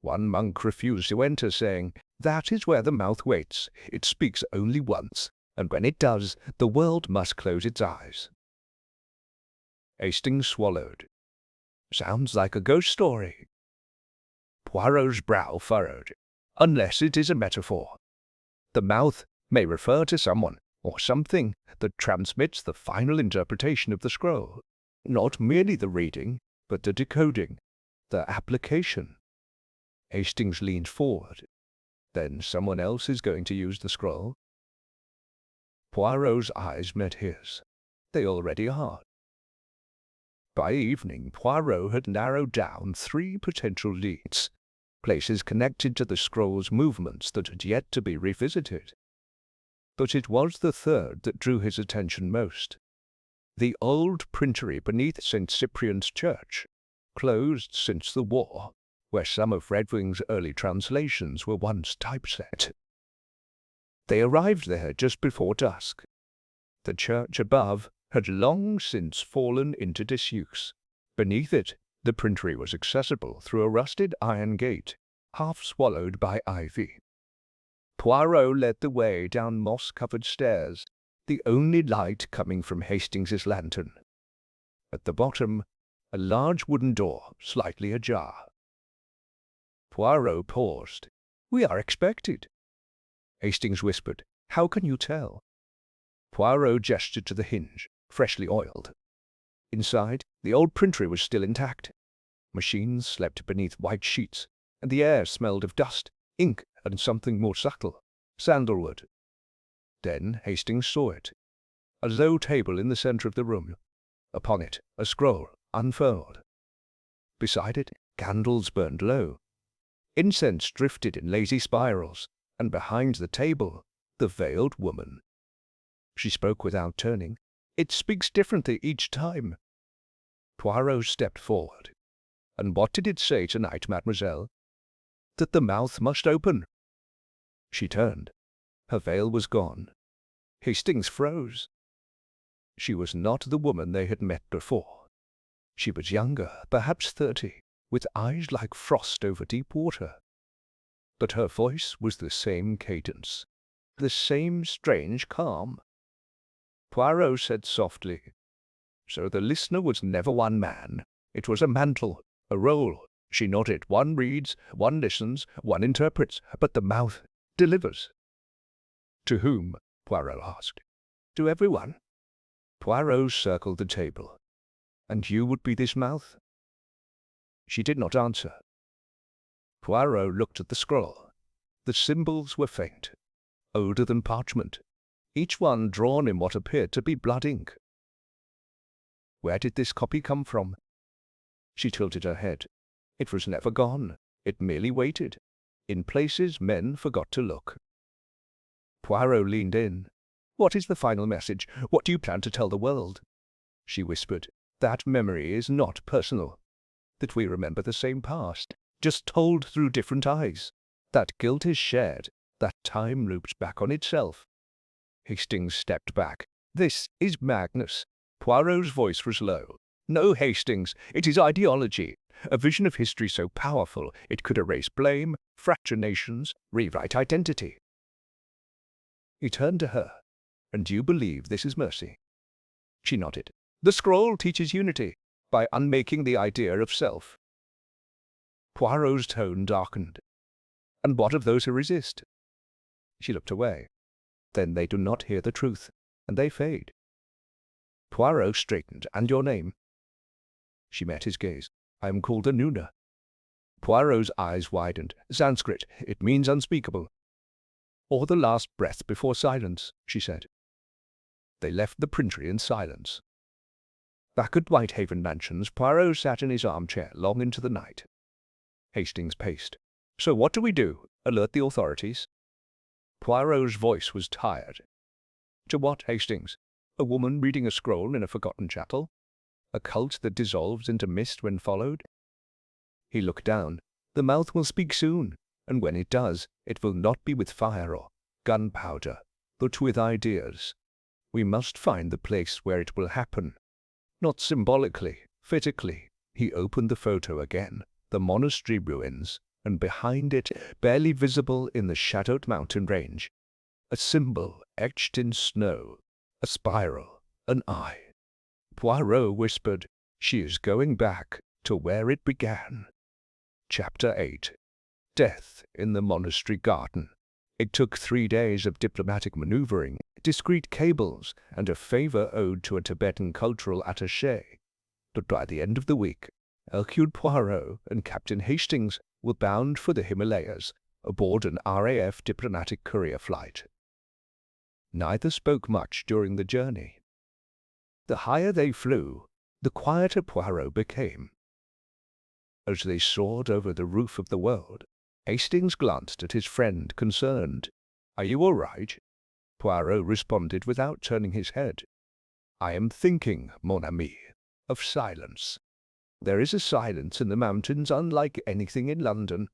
Speaker 1: One monk refused to enter, saying, 'That is where the mouth waits. It speaks only once, and when it does, the world must close its eyes.'" Hastings swallowed. "Sounds like a ghost story." Poirot's brow furrowed. "Unless it is a metaphor. The mouth may refer to someone or something that transmits the final interpretation of the scroll. Not merely the reading, but the decoding, the application." Hastings leaned forward. "Then someone else is going to use the scroll?" Poirot's eyes met his. "They already are," By evening, Poirot had narrowed down 3 potential leads, places connected to the scroll's movements that had yet to be revisited. But it was the third that drew his attention most. The old printery beneath St. Cyprian's Church, closed since the war, where some of Redwing's early translations were once typeset. They arrived there just before dusk. The church above had long since fallen into disuse. Beneath it, the printery was accessible through a rusted iron gate, half swallowed by ivy. Poirot led the way down moss-covered stairs, the only light coming from Hastings's lantern. At the bottom, a large wooden door, slightly ajar. Poirot paused. "We are expected." Hastings whispered, "How can you tell?" Poirot gestured to the hinge, freshly oiled. Inside, the old printery was still intact. Machines slept beneath white sheets, and the air smelled of dust, ink, and something more subtle, sandalwood. Then Hastings saw it. A low table in the center of the room. Upon it, a scroll, unfurled. Beside it, candles burned low. Incense drifted in lazy spirals, and behind the table, the veiled woman. She spoke without turning. "It speaks differently each time." Poirot stepped forward. "And what did it say tonight, mademoiselle?" "That the mouth must open." She turned. Her veil was gone. Hastings froze. She was not the woman they had met before. She was younger, perhaps 30, with eyes like frost over deep water. But her voice was the same cadence, the same strange calm. Poirot said softly, "So the listener was never one man. It was a mantle, a role." She nodded. "One reads, one listens, one interprets, but the mouth delivers." "To whom?" Poirot asked. "To everyone." Poirot circled the table. "And you would be this mouth?" She did not answer. Poirot looked at the scroll. The symbols were faint, older than parchment, each one drawn in what appeared to be blood ink. "Where did this copy come from?" She tilted her head. "It was never gone. It merely waited. In places men forgot to look." Poirot leaned in. "What is the final message? What do you plan to tell the world?" She whispered, "That memory is not personal. That we remember the same past, just told through different eyes. That guilt is shared. That time loops back on itself." Hastings stepped back. "This is madness." Poirot's voice was low. "No, Hastings, it is ideology. A vision of history so powerful it could erase blame, fracture nations, rewrite identity." He turned to her. "And do you believe this is mercy?" She nodded. "The scroll teaches unity, by unmaking the idea of self." Poirot's tone darkened. "And what of those who resist?" She looked away. "Then they do not hear the truth, and they fade." Poirot straightened. "And your name?" She met his gaze. "I am called Anuna." Poirot's eyes widened. "Sanskrit. It means unspeakable." "Or the last breath before silence," she said. They left the printery in silence. Back at Whitehaven Mansions, Poirot sat in his armchair long into the night. Hastings paced. "So what do we do? Alert the authorities?" Poirot's voice was tired. "To what, Hastings? A woman reading a scroll in a forgotten chapel? A cult that dissolves into mist when followed?" He looked down. "The mouth will speak soon, and when it does, it will not be with fire or gunpowder, but with ideas. We must find the place where it will happen. Not symbolically, physically." He opened the photo again, the monastery ruins, and behind it, barely visible in the shadowed mountain range, a symbol etched in snow, a spiral, an eye. Poirot whispered, "She is going back to where it began." Chapter 8. Death in the Monastery Garden. It took 3 days of diplomatic maneuvering, discreet cables, and a favor owed to a Tibetan cultural attaché. But by the end of the week, Hercule Poirot and Captain Hastings were bound for the Himalayas aboard an RAF diplomatic courier flight. Neither spoke much during the journey. The higher they flew, the quieter Poirot became. As they soared over the roof of the world, Hastings glanced at his friend, concerned. "Are you all right?" Poirot responded without turning his head. "I am thinking, mon ami, of silence. There is a silence in the mountains unlike anything in London.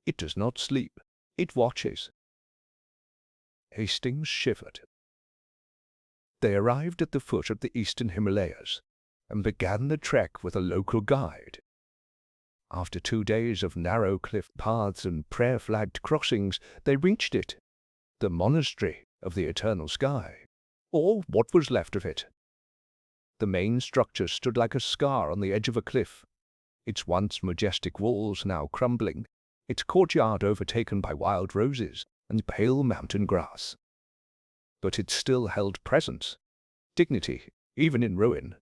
Speaker 1: It does not sleep. It watches." Hastings shivered. They arrived at the foot of the eastern Himalayas and began the trek with a local guide. After 2 days of narrow cliff paths and prayer-flagged crossings, they reached it, the monastery of the eternal sky, or what was left of it. The main structure stood like a scar on the edge of a cliff, its once majestic walls now crumbling, its courtyard overtaken by wild roses and pale mountain grass. But it still held presence, dignity, even in ruin.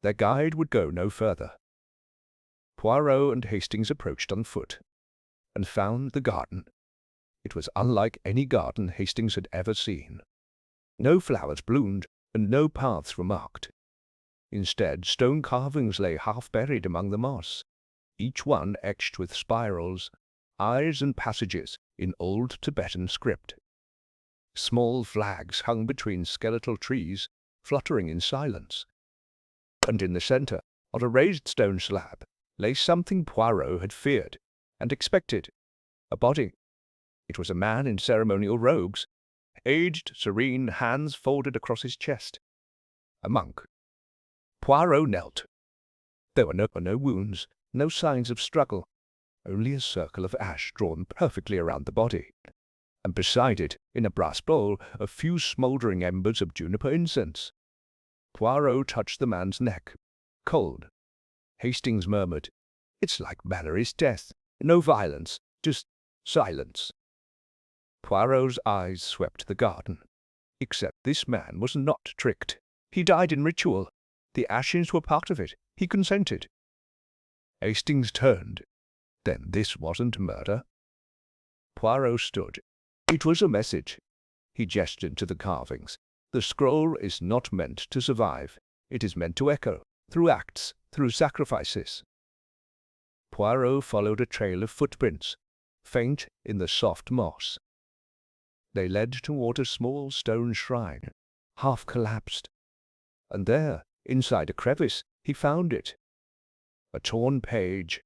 Speaker 1: Their guide would go no further. Poirot and Hastings approached on foot, and found the garden. It was unlike any garden Hastings had ever seen. No flowers bloomed, and no paths were marked. Instead, stone carvings lay half buried among the moss, each one etched with spirals, eyes and passages in old Tibetan script. Small flags hung between skeletal trees, fluttering in silence. And in the centre, on a raised stone slab, lay something Poirot had feared and expected, a body. It was a man in ceremonial robes, aged, serene, hands folded across his chest. A monk. Poirot knelt. There were no wounds, no signs of struggle, only a circle of ash drawn perfectly around the body, and beside it, in a brass bowl, a few smouldering embers of juniper incense. Poirot touched the man's neck. Cold. Hastings murmured, "It's like Mallory's death. No violence, just silence." Poirot's eyes swept the garden. Except this man was not tricked. He died in ritual. The ashes were part of it. He consented. Hastings turned. Then this wasn't murder. Poirot stood. It was a message. He gestured to the carvings. The scroll is not meant to survive. It is meant to echo, through acts, through sacrifices. Poirot followed a trail of footprints, faint in the soft moss. They led toward a small stone shrine, half collapsed. And there, inside a crevice, he found it. A torn page,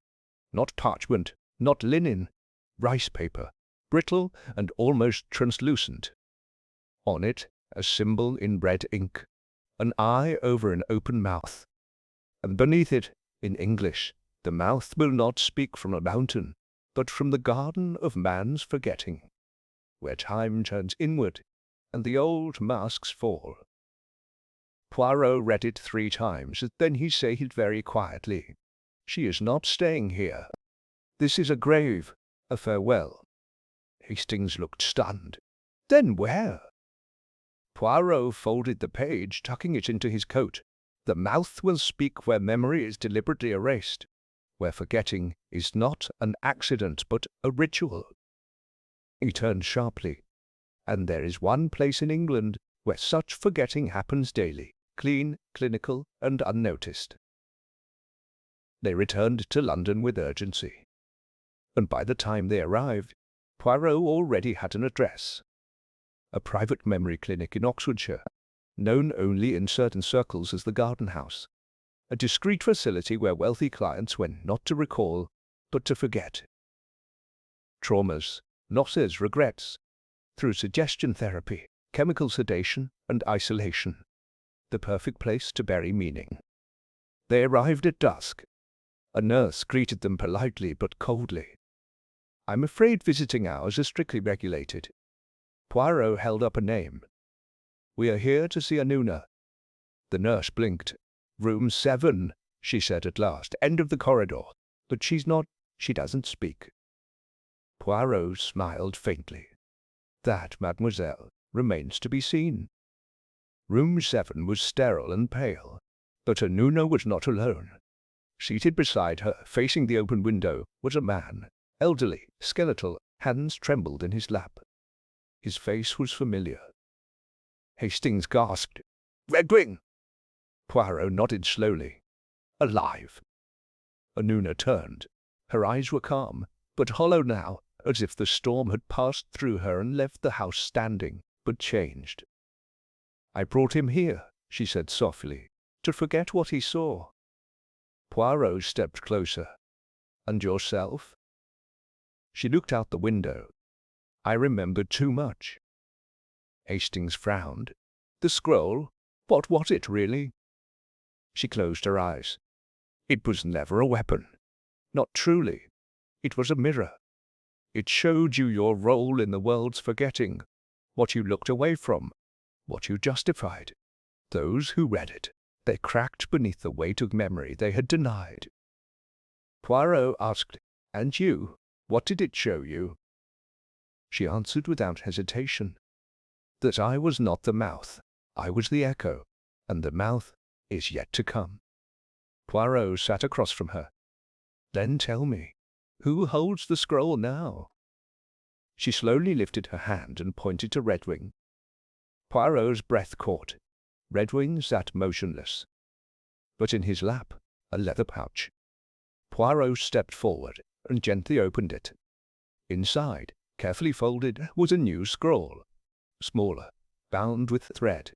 Speaker 1: not parchment, not linen, rice paper, brittle and almost translucent. On it, a symbol in red ink, an eye over an open mouth. And beneath it, in English, the mouth will not speak from a mountain, but from the garden of man's forgetting, where time turns inward and the old masks fall. Poirot read it 3 times, then he said very quietly, "She is not staying here. This is a grave, a farewell." Hastings looked stunned. "Then where?" Poirot folded the page, tucking it into his coat. "The mouth will speak where memory is deliberately erased, where forgetting is not an accident but a ritual." He turned sharply. "And there is one place in England where such forgetting happens daily, clean, clinical, and unnoticed." They returned to London with urgency, and by the time they arrived, Poirot already had an address. A private memory clinic in Oxfordshire, known only in certain circles as the Garden House, a discreet facility where wealthy clients went not to recall, but to forget. Traumas, losses, regrets, through suggestion therapy, chemical sedation, and isolation. The perfect place to bury meaning. They arrived at dusk. A nurse greeted them politely but coldly. "I'm afraid visiting hours are strictly regulated." Poirot held up a name. "We are here to see Anuna." The nurse blinked. "Room 7, she said at last, "end of the corridor. But she doesn't speak." Poirot smiled faintly. "That, mademoiselle, remains to be seen." Room 7 was sterile and pale, but Anuna was not alone. Seated beside her, facing the open window, was a man, elderly, skeletal, hands trembled in his lap. His face was familiar. Hastings gasped, "Redwing!" Poirot nodded slowly. alive. Anuna turned. Her eyes were calm, but hollow now, as if the storm had passed through her and left the house standing, but changed. "I brought him here," she said softly, "to forget what he saw." Poirot stepped closer. "And yourself?" She looked out the window. "I remembered too much." Hastings frowned. "The scroll? What was it, really?" She closed her eyes. "It was never a weapon. Not truly. It was a mirror. It showed you your role in the world's forgetting, what you looked away from, what you justified. Those who read it, they cracked beneath the weight of memory they had denied." Poirot asked, "And you? What did it show you?" She answered without hesitation, "That I was not the mouth, I was the echo, and the mouth is yet to come." Poirot sat across from her. "Then tell me, who holds the scroll now?" She slowly lifted her hand and pointed to Redwing. Poirot's breath caught. Redwing sat motionless, but in his lap a leather pouch. Poirot stepped forward and gently opened it. Inside, carefully folded, was a new scroll, smaller, bound with thread,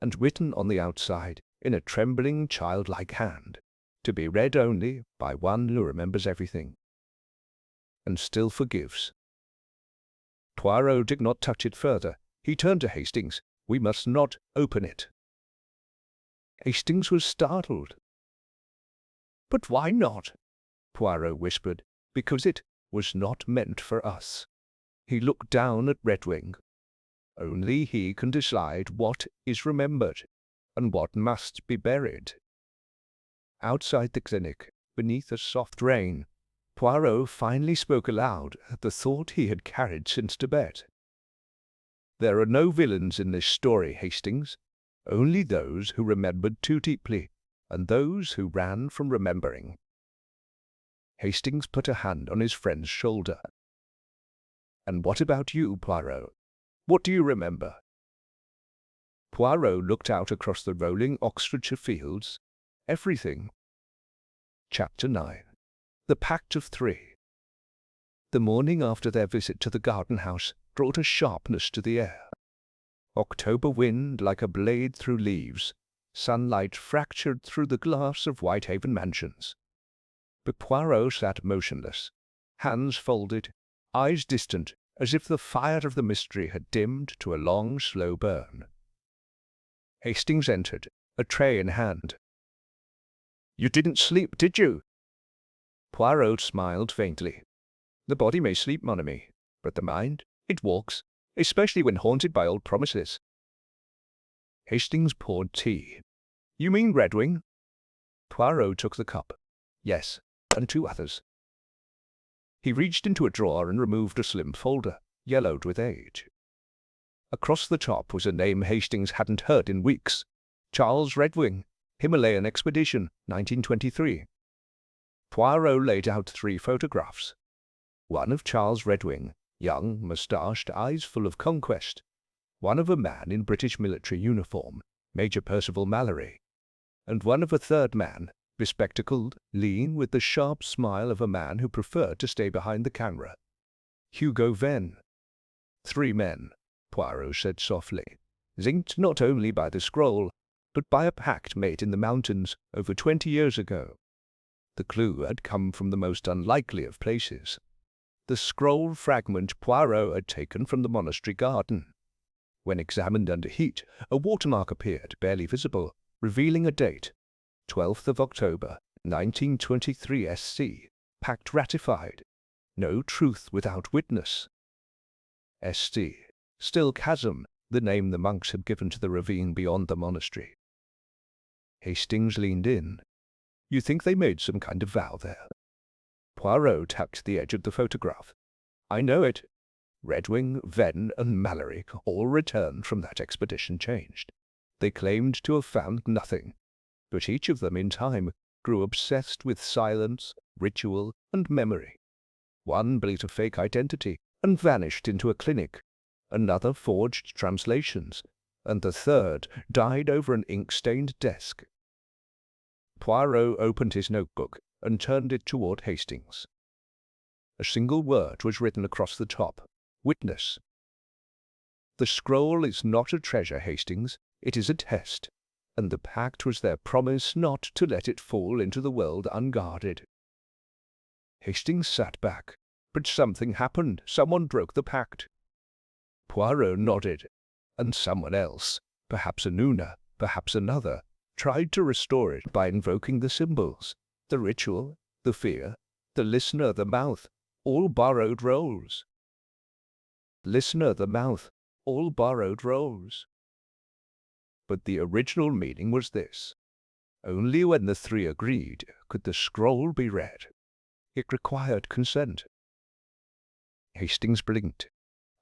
Speaker 1: and written on the outside in a trembling, childlike hand, to be read only by one who remembers everything, and still forgives. Poirot did not touch it further. He turned to Hastings. "We must not open it." Hastings was startled. "But why not?" Poirot whispered. "Because it was not meant for us." He looked down at Redwing. "Only he can decide what is remembered and what must be buried." Outside the clinic, beneath a soft rain, Poirot finally spoke aloud the thought he had carried since Tibet. "There are no villains in this story, Hastings. Only those who remembered too deeply, and those who ran from remembering." Hastings put a hand on his friend's shoulder. "And what about you, Poirot? What do you remember?" Poirot looked out across the rolling Oxfordshire fields. "Everything." Chapter 9. The Pact of Three. The morning after their visit to the garden house brought a sharpness to the air. October wind like a blade through leaves, sunlight fractured through the glass of Whitehaven mansions. But Poirot sat motionless, hands folded, eyes distant, as if the fire of the mystery had dimmed to a long, slow burn. Hastings entered, a tray in hand. "You didn't sleep, did you?" Poirot smiled faintly. "The body may sleep, mon ami, but the mind, it walks, especially when haunted by old promises." Hastings poured tea. "You mean Redwing?" Poirot took the cup. "Yes, and 2 others." He reached into a drawer and removed a slim folder, yellowed with age. Across the top was a name Hastings hadn't heard in weeks. Charles Redwing, Himalayan Expedition, 1923. Poirot laid out 3 photographs. One of Charles Redwing, young, moustached, eyes full of conquest. One of a man in British military uniform, Major Percival Mallory. And one of a third man, bespectacled, lean, with the sharp smile of a man who preferred to stay behind the camera. Hugo Venn. 3 men, Poirot said softly, linked not only by the scroll, but by a pact made in the mountains over 20 years ago. The clue had come from the most unlikely of places. The scroll fragment Poirot had taken from the monastery garden. When examined under heat, a watermark appeared, barely visible, revealing a date, 12th of October, 1923 SC, pact ratified. No truth without witness. SC, still chasm, the name the monks had given to the ravine beyond the monastery. Hastings leaned in. "You think they made some kind of vow there?" Poirot tapped the edge of the photograph. "I know it. Redwing, Venn, and Mallory all returned from that expedition changed. They claimed to have found nothing, but each of them in time grew obsessed with silence, ritual, and memory. One built a fake identity and vanished into a clinic. Another forged translations, and the third died over an ink-stained desk." Poirot opened his notebook and turned it toward Hastings. A single word was written across the top: Witness. The scroll is not a treasure, Hastings. It is a test, and the pact was their promise not to let it fall into the world unguarded. Hastings sat back, but something happened. Someone broke the pact. Poirot nodded, and someone else, perhaps Anuna, perhaps another, tried to restore it by invoking the symbols, the ritual, the fear, the listener, the mouth, all borrowed roles. Listener, the mouth, all borrowed roles. But the original meaning was this: only when the three agreed could the scroll be read. It required consent. Hastings blinked.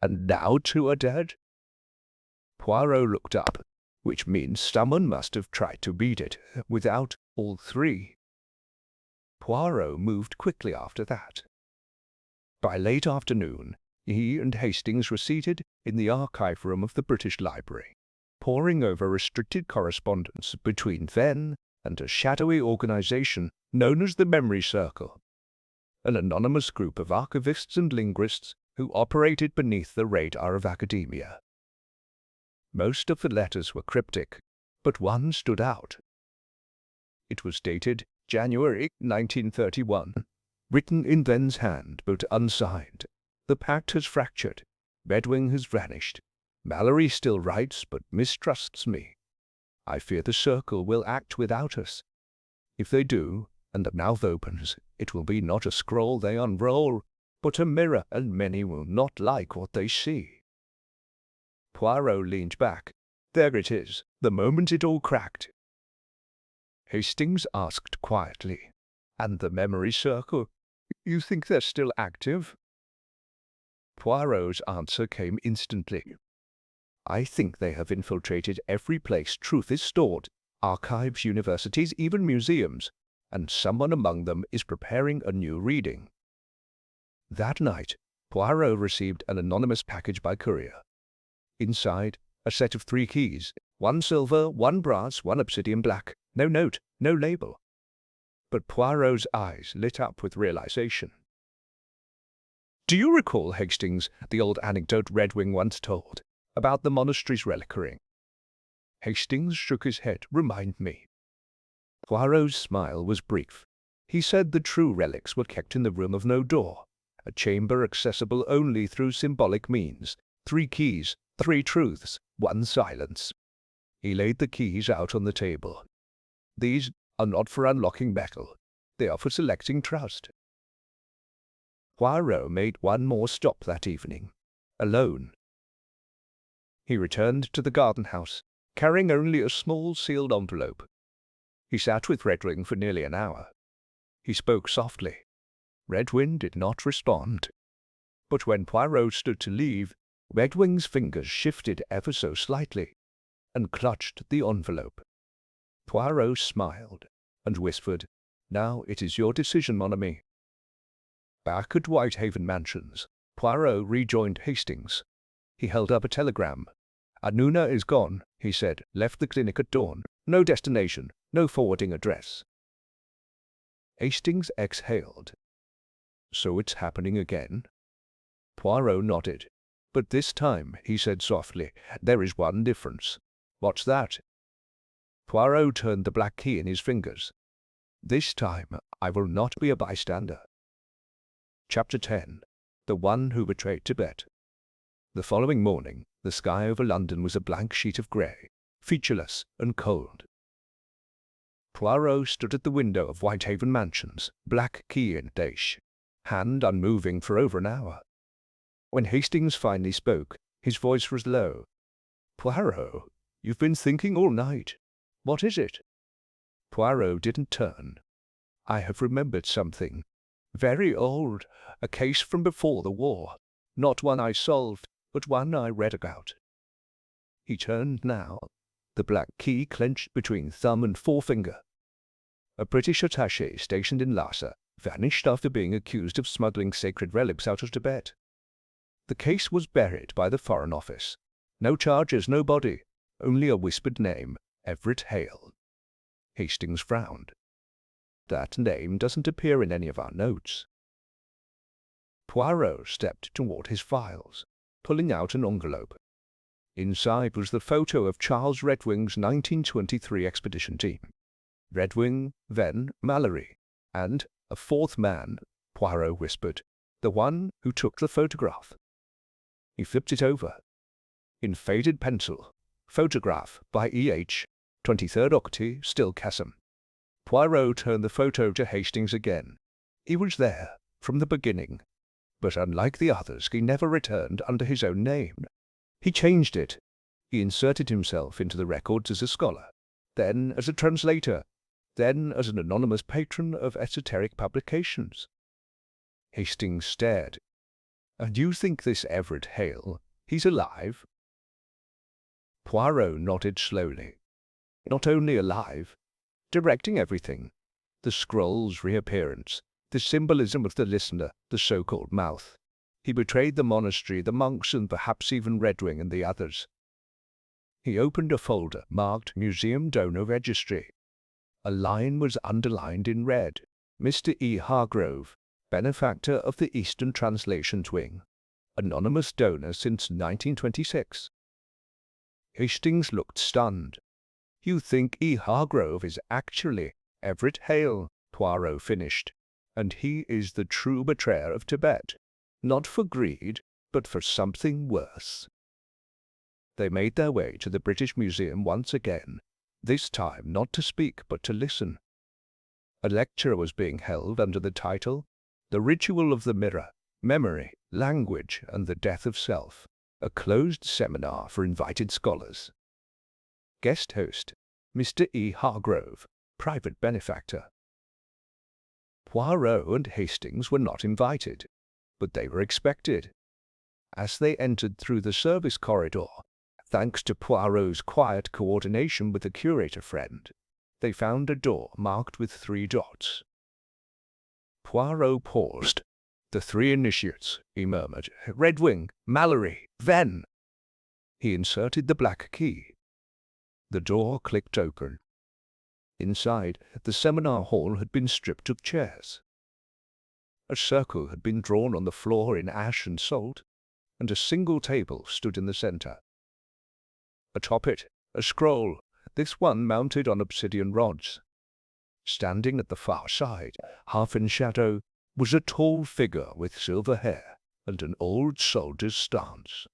Speaker 1: And now two are dead? Poirot looked up, which means someone must have tried to read it without all three. Poirot moved quickly after that. By late afternoon, he and Hastings were seated in the archive room of the British Library, poring over restricted correspondence between them and a shadowy organization known as the Memory Circle, an anonymous group of archivists and linguists who operated beneath the radar of academia. Most of the letters were cryptic, but one stood out. It was dated January 1931, written in Then's hand but unsigned. The pact has fractured. Redwing has vanished. Mallory still writes but mistrusts me. I fear the circle will act without us. If they do, and the mouth opens, it will be not a scroll they unroll, but a mirror, and many will not like what they see. Poirot leaned back. There it is, the moment it all cracked. Hastings asked quietly, And the Memory Circle? You think they're still active? Poirot's answer came instantly. I think they have infiltrated every place truth is stored, archives, universities, even museums, and someone among them is preparing a new reading. That night, Poirot received an anonymous package by courier. Inside, a set of 3 keys, 1 silver, 1 brass, 1 obsidian black. No note, no label. But Poirot's eyes lit up with realization. Do you recall, Hastings, the old anecdote Redwing once told about the monastery's reliquary? Hastings shook his head. Remind me. Poirot's smile was brief. He said the true relics were kept in the room of no door, a chamber accessible only through symbolic means. 3 keys, 3 truths, 1 silence. He laid the keys out on the table. These are not for unlocking metal. They are for selecting trust. Poirot made one more stop that evening, alone. He returned to the garden house, carrying only a small sealed envelope. He sat with Redwing for nearly an hour. He spoke softly. Redwing did not respond. But when Poirot stood to leave, Redwing's fingers shifted ever so slightly and clutched the envelope. Poirot smiled and whispered, Now it is your decision, mon ami. Back at Whitehaven Mansions, Poirot rejoined Hastings. He held up a telegram. Anuna is gone, he said, left the clinic at dawn. No destination, no forwarding address. Hastings exhaled. So it's happening again? Poirot nodded. But this time, he said softly, there is one difference. What's that? Poirot turned the black key in his fingers. This time, I will not be a bystander. Chapter 10. The One Who Betrayed Tibet. The following morning, the sky over London was a blank sheet of grey, featureless and cold. Poirot stood at the window of Whitehaven Mansions, black key in dash, hand unmoving for over an hour. When Hastings finally spoke, his voice was low. Poirot, you've been thinking all night. What is it? Poirot didn't turn. I have remembered something. Very old, a case from before the war. Not one I solved, but one I read about. He turned now, the black key clenched between thumb and forefinger. A British attaché stationed in Lhasa vanished after being accused of smuggling sacred relics out of Tibet. The case was buried by the Foreign Office. No charges, no body, only a whispered name, Everett Hale. Hastings frowned. That name doesn't appear in any of our notes." Poirot stepped toward his files, pulling out an envelope. Inside was the photo of Charles Redwing's 1923 expedition team. Redwing, Venn, Mallory, and a fourth man, Poirot whispered, the one who took the photograph. He flipped it over. In faded pencil, photograph by E.H., 23rd Octi, still Chasm. Poirot turned the photo to Hastings again. He was there, from the beginning. But unlike the others, he never returned under his own name. He changed it. He inserted himself into the records as a scholar, then as a translator, then as an anonymous patron of esoteric publications. Hastings stared. "And you think this Everett Hale, he's alive?" Poirot nodded slowly. "Not only alive, directing everything. The scroll's reappearance, the symbolism of the listener, the so-called mouth. He betrayed the monastery, the monks, and perhaps even Redwing and the others." He opened a folder marked Museum Donor Registry. A line was underlined in red. "Mr. E. Hargrove, benefactor of the Eastern Translations Wing. Anonymous donor since 1926. Hastings looked stunned. "You think E. Hargrove is actually Everett Hale," Poirot finished, "and he is the true betrayer of Tibet, not for greed, but for something worse." They made their way to the British Museum once again, this time not to speak but to listen. A lecture was being held under the title, "The Ritual of the Mirror, Memory, Language, and the Death of Self," a closed seminar for invited scholars. Guest host, Mr. E. Hargrove, private benefactor. Poirot and Hastings were not invited, but they were expected. As they entered through the service corridor, thanks to Poirot's quiet coordination with the curator friend, they found a door marked with 3 dots. Poirot paused. "The 3 initiates," he murmured. "Redwing, Mallory, Venn." He inserted the black key. The door clicked open. Inside, the seminar hall had been stripped of chairs. A circle had been drawn on the floor in ash and salt, and a single table stood in the center. Atop it, a scroll, this one mounted on obsidian rods. Standing at the far side, half in shadow, was a tall figure with silver hair and an old soldier's stance.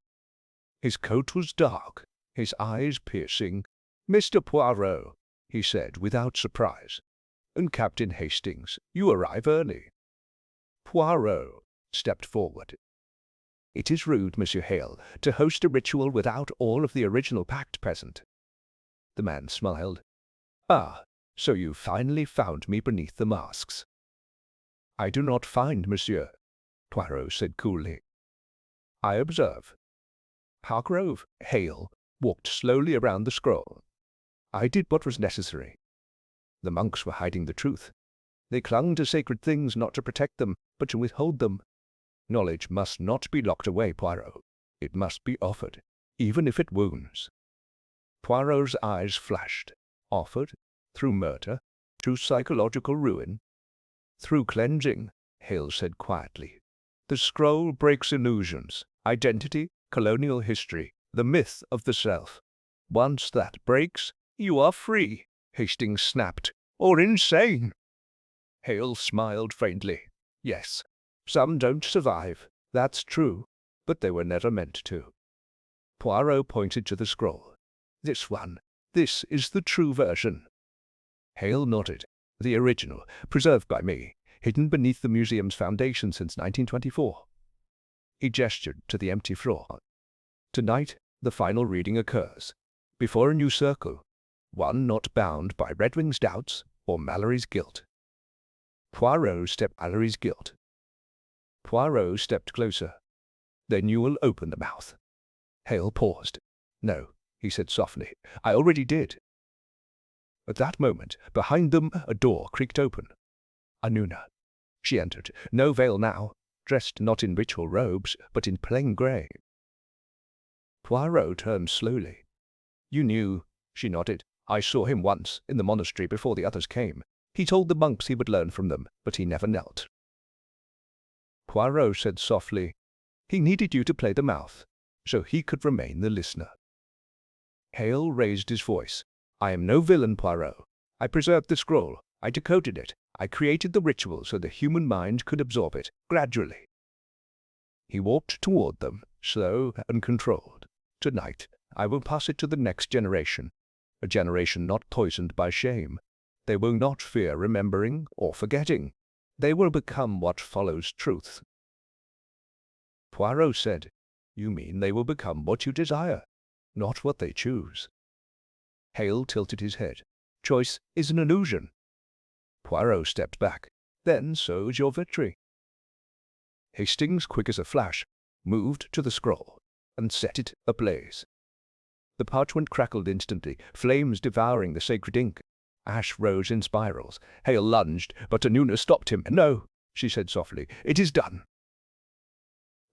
Speaker 1: His coat was dark, his eyes piercing. "Mr. Poirot," he said without surprise, "and Captain Hastings, you arrive early." Poirot stepped forward. "It is rude, Monsieur Hale, to host a ritual without all of the original pact present." The man smiled. "Ah, so you finally found me beneath the masks." "I do not find, monsieur," Poirot said coolly. "I observe." Hargrove, Hale, walked slowly around the scroll. "I did what was necessary. The monks were hiding the truth. They clung to sacred things not to protect them, but to withhold them. Knowledge must not be locked away, Poirot. It must be offered, even if it wounds." Poirot's eyes flashed. "Offered? Through murder? Through psychological ruin?" "Through cleansing," Hale said quietly. "The scroll breaks illusions, identity, colonial history, the myth of the self. Once that breaks, you are free," Hastings snapped, "or insane." Hale smiled faintly. "Yes, some don't survive, that's true, but they were never meant to." Poirot pointed to the scroll. "This one. This is the true version." Hale nodded. "The original, preserved by me, hidden beneath the museum's foundation since 1924. He gestured to the empty floor. "Tonight, the final reading occurs, before a new circle, one not bound by Redwing's doubts or Mallory's guilt." Poirot stepped closer. "Then you will open the mouth." Hale paused. "No," he said softly, "I already did." At that moment, behind them, a door creaked open. Anuna. She entered, no veil now, dressed not in ritual robes, but in plain grey. Poirot turned slowly. "You knew," she nodded. "I saw him once, in the monastery before the others came. He told the monks he would learn from them, but he never knelt. Poirot said softly, "He needed you to play the mouth, so he could remain the listener." Hale raised his voice. "I am no villain, Poirot. I preserved the scroll. I decoded it. I created the ritual so the human mind could absorb it, gradually." He walked toward them, slow and controlled. "Tonight, I will pass it to the next generation, a generation not poisoned by shame. They will not fear remembering or forgetting. They will become what follows truth." Poirot said, "You mean they will become what you desire, not what they choose." Hale tilted his head. "Choice is an illusion." Poirot stepped back. "Then so is your victory." Hastings, quick as a flash, moved to the scroll and set it ablaze. The parchment crackled instantly, flames devouring the sacred ink. Ash rose in spirals. Hale lunged, but Anuna stopped him. "No," she said softly. "It is done."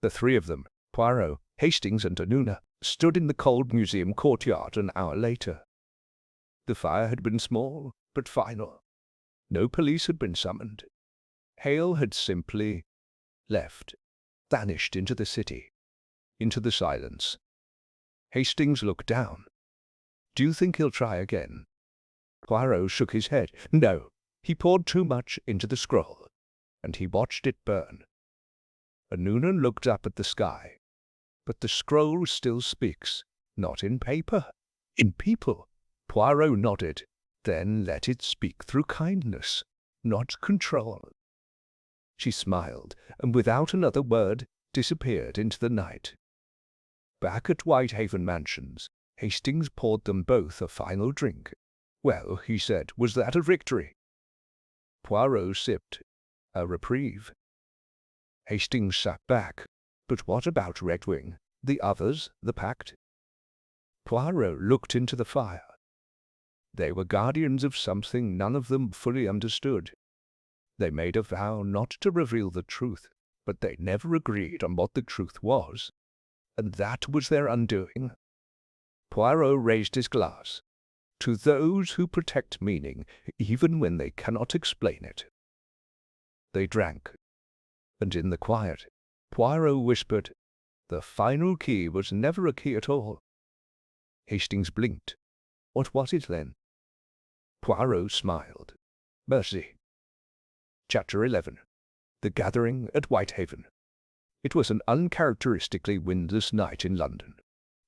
Speaker 1: The three of them, Poirot, Hastings, and Anuna, stood in the cold museum courtyard an hour later. The fire had been small, but final. No police had been summoned. Hale had simply left, vanished into the city, into the silence. Hastings looked down. "Do you think he'll try again?" Poirot shook his head. "No, he poured too much into the scroll, and he watched it burn." Anuna looked up at the sky. "But the scroll still speaks, not in paper, in people." Poirot nodded. "Then let it speak through kindness, not control." She smiled, and without another word disappeared into the night. Back at Whitehaven Mansions, Hastings poured them both a final drink. "Well," he said, "was that a victory?" Poirot sipped. "A reprieve." Hastings sat back. "But what about Red Wing? The others, the pact?" Poirot looked into the fire. They were guardians of something none of them fully understood. They made a vow not to reveal the truth, but they never agreed on what the truth was, and that was their undoing. Poirot raised his glass. "To those who protect meaning, even when they cannot explain it." They drank, and in the quiet, Poirot whispered, "The final key was never a key at all." Hastings blinked. "What was it then?" Poirot smiled. "Mercy." Chapter 11. The Gathering at Whitehaven. It was an uncharacteristically windless night in London.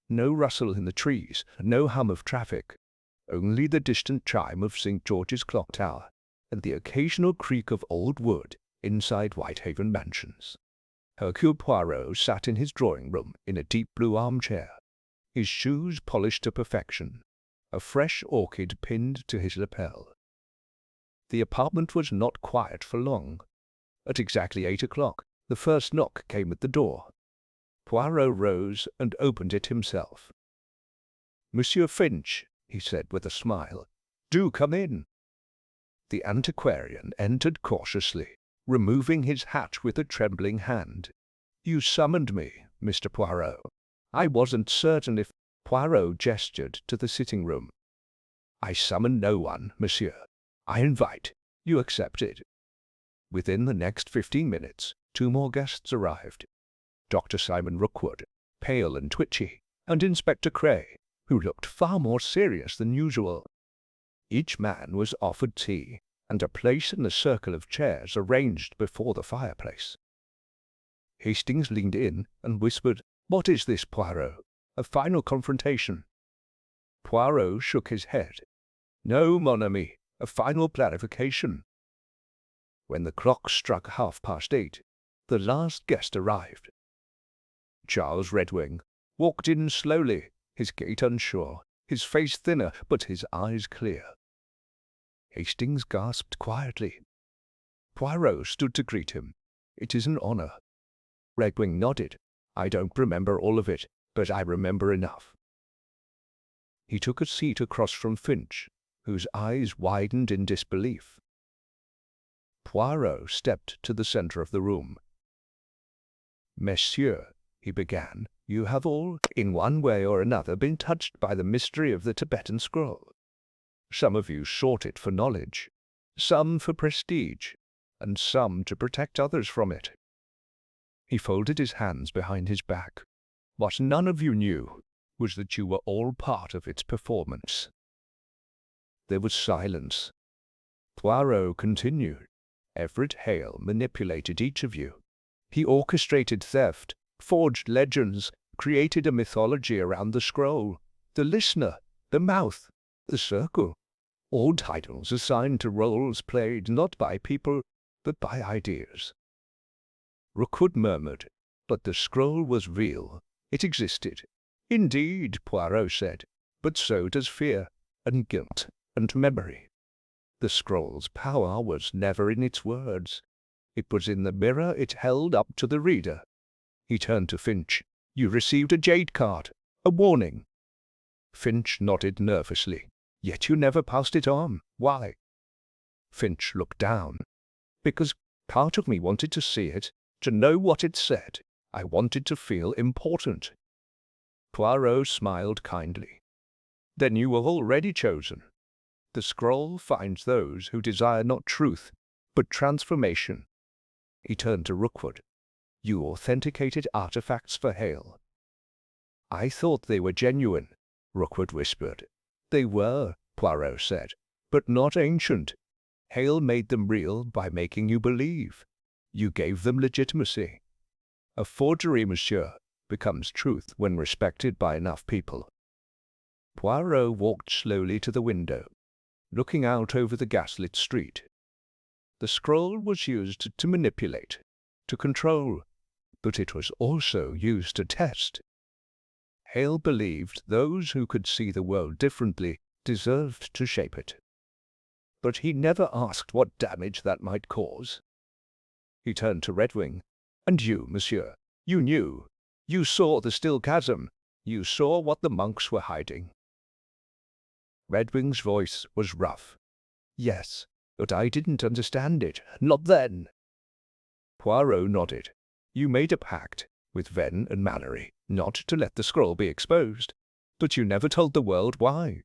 Speaker 1: No rustle in the trees, no hum of traffic, only the distant chime of St. George's clock tower and the occasional creak of old wood inside Whitehaven Mansions. Hercule Poirot sat in his drawing-room in a deep blue armchair, his shoes polished to perfection, a fresh orchid pinned to his lapel. The apartment was not quiet for long. At exactly 8 o'clock, the first knock came at the door. Poirot rose and opened it himself. "Monsieur Finch," he said with a smile, "do come in." The antiquarian entered cautiously, removing his hat with a trembling hand. "You summoned me, Mr. Poirot. I wasn't certain if—" Poirot gestured to the sitting-room. "I summon no one, monsieur. I invite. You accepted." Within the next 15 minutes, 2 more guests arrived. Dr. Simon Rookwood, pale and twitchy, and Inspector Cray, who looked far more serious than usual. Each man was offered tea and a place in the circle of chairs arranged before the fireplace. Hastings leaned in and whispered, "What is this, Poirot? A final confrontation?" Poirot shook his head. "No, mon ami, a final clarification." When the clock struck 8:30, the last guest arrived. Charles Redwing walked in slowly, his gait unsure, his face thinner, but his eyes clear. Hastings gasped quietly. Poirot stood to greet him. "It is an honor." Redwing nodded. "I don't remember all of it, but I remember enough." He took a seat across from Finch, whose eyes widened in disbelief. Poirot stepped to the center of the room. "Messieurs," he began, "you have all, in one way or another, been touched by the mystery of the Tibetan scroll. Some of you sought it for knowledge. some for prestige, and some to protect others from it. He folded his hands behind his back. What none of you knew was that you were all part of its performance. There was silence. Poirot continued. Everett Hale manipulated each of you. He orchestrated theft, forged legends, created a mythology around the scroll, the listener, the mouth, the circle. All titles assigned to roles played not by people, but by ideas. Rookwood murmured, but the scroll was real. It existed. Indeed, Poirot said, but so does fear, and guilt, and memory. The scroll's power was never in its words. It was in the mirror it held up to the reader. He turned to Finch. You received a jade card, a warning. Finch nodded nervously. Yet you never passed it on. Why? Finch looked down. Because part of me wanted to see it, to know what it said. I wanted to feel important. Poirot smiled kindly. Then you were already chosen. The scroll finds those who desire not truth, but transformation. He turned to Rookwood. You authenticated artifacts for Hale. I thought they were genuine, Rookwood whispered. They were, Poirot said, but not ancient. Hale made them real by making you believe. You gave them legitimacy. A forgery, monsieur, becomes truth when respected by enough people. Poirot walked slowly to the window, looking out over the gaslit street. The scroll was used to manipulate, to control, but it was also used to test. Hale believed those who could see the world differently deserved to shape it. But he never asked what damage that might cause. He turned to Redwing. And you, monsieur, you knew. You saw the still chasm. You saw what the monks were hiding. Redwing's voice was rough. Yes, but I didn't understand it. Not then. Poirot nodded. You made a pact with Venn and Mallory not to let the scroll be exposed, but you never told the world why.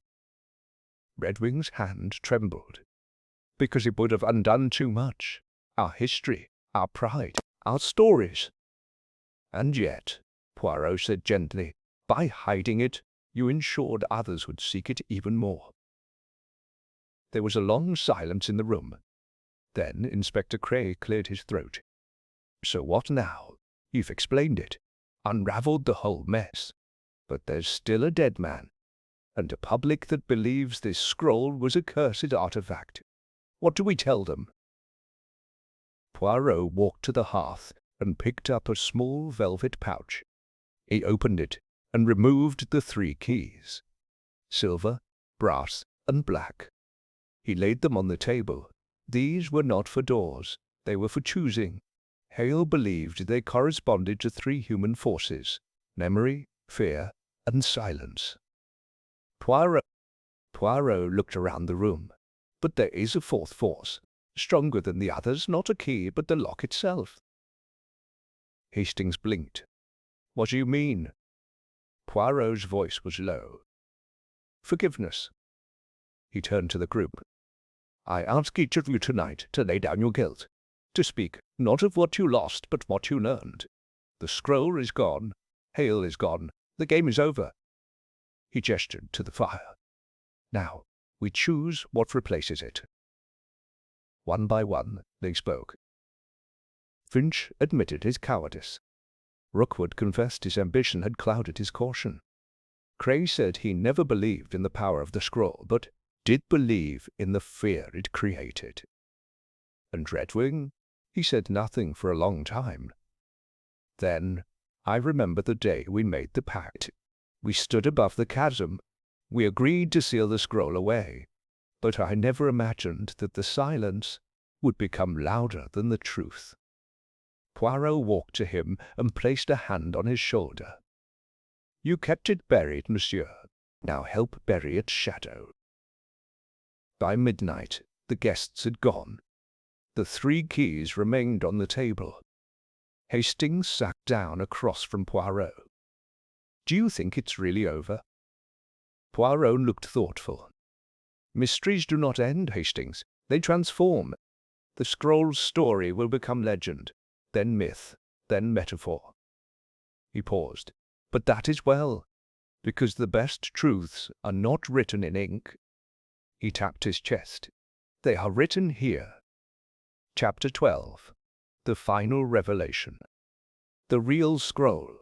Speaker 1: Redwing's hand trembled. Because it would have undone too much. Our history, our pride, our stories. And yet, Poirot said gently, by hiding it, you ensured others would seek it even more. There was a long silence in the room. Then Inspector Cray cleared his throat. So what now? You've explained it, unravelled the whole mess. But there's still a dead man, and a public that believes this scroll was a cursed artifact. What do we tell them? Poirot walked to the hearth and picked up a small velvet pouch. He opened it and removed the 3 keys, silver, brass, and black. He laid them on the table. These were not for doors. They were for choosing. Hale believed they corresponded to 3 human forces, memory, fear, and silence. Poirot looked around the room. But there is a 4th force, stronger than the others, not a key, but the lock itself. Hastings blinked. What do you mean? Poirot's voice was low. Forgiveness. He turned to the group. I ask each of you tonight to lay down your guilt, to speak not of what you lost, but what you learned. The scroll is gone. Hale is gone. The game is over. He gestured to the fire. Now, we choose what replaces it. One by one, they spoke. Finch admitted his cowardice. Rookwood confessed his ambition had clouded his caution. Cray said he never believed in the power of the scroll, but did believe in the fear it created. And Redwing? He said nothing for a long time. Then, I remember the day we made the pact. We stood above the chasm. We agreed to seal the scroll away, but I never imagined that the silence would become louder than the truth. Poirot walked to him and placed a hand on his shoulder. You kept it buried, monsieur. Now help bury its shadow. By midnight, the guests had gone. The 3 keys remained on the table. Hastings sat down across from Poirot. Do you think it's really over? Poirot looked thoughtful. Mysteries do not end, Hastings. They transform. The scroll's story will become legend, then myth, then metaphor. He paused. But that is well, because the best truths are not written in ink. He tapped his chest. They are written here. Chapter 12. The Final Revelation. The Real Scroll.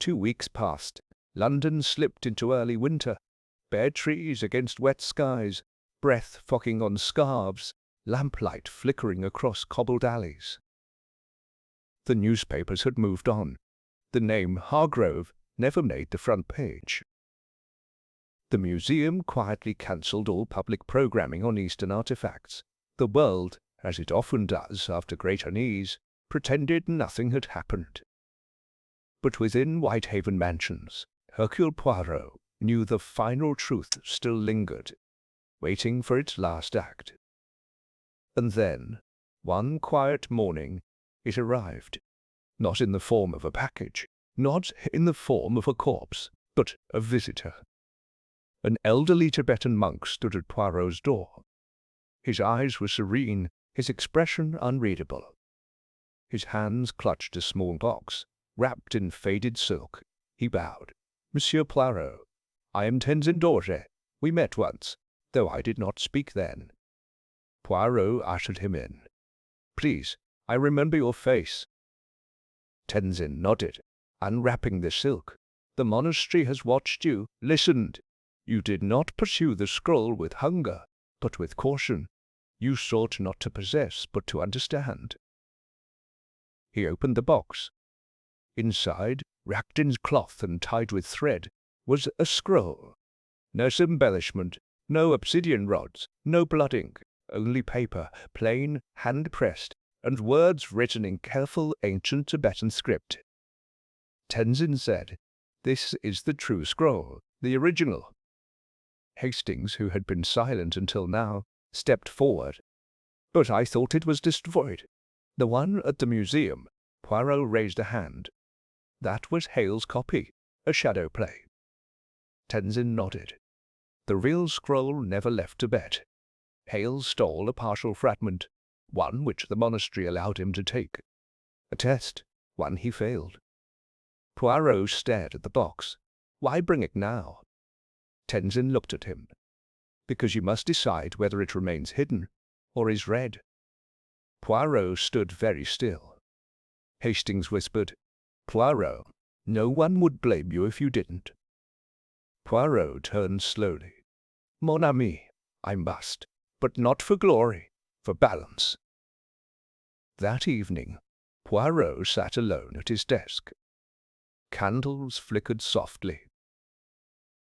Speaker 1: 2 weeks passed. London slipped into early winter. Bare trees against wet skies, breath fogging on scarves, lamplight flickering across cobbled alleys. The newspapers had moved on. The name Hargrove never made the front page. The museum quietly cancelled all public programming on Eastern artifacts. The world, as it often does after great unease, pretended nothing had happened. But within Whitehaven Mansions, Hercule Poirot knew the final truth still lingered, waiting for its last act. And then, one quiet morning, it arrived. Not in the form of a package, not in the form of a corpse, but a visitor. An elderly Tibetan monk stood at Poirot's door. His eyes were serene, his expression unreadable. His hands clutched a small box, wrapped in faded silk. He bowed. "Monsieur Poirot, I am Tenzin Dorje. We met once, though I did not speak then." Poirot ushered him in. "Please, I remember your face." Tenzin nodded, unwrapping the silk. "The monastery has watched you, listened. You did not pursue the scroll with hunger, but with caution. You sought not to possess, but to understand." He opened the box. Inside, wrapped in cloth and tied with thread, was a scroll. No embellishment, no obsidian rods, no blood ink, only paper, plain, hand-pressed, and words written in careful ancient Tibetan script. Tenzin said, "This is the true scroll, the original." Hastings, who had been silent until now, stepped forward. "But I thought it was destroyed." "The one at the museum." Poirot raised a hand. "That was Hale's copy, a shadow play." Tenzin nodded. "The real scroll never left Tibet. Hale stole a partial fragment, one which the monastery allowed him to take. A test, one he failed." Poirot stared at the box. "Why bring it now?" Tenzin looked at him. "Because you must decide whether it remains hidden or is read." Poirot stood very still. Hastings whispered, "Poirot, no one would blame you if you didn't." Poirot turned slowly. "Mon ami, I must, but not for glory, for balance." That evening, Poirot sat alone at his desk. Candles flickered softly.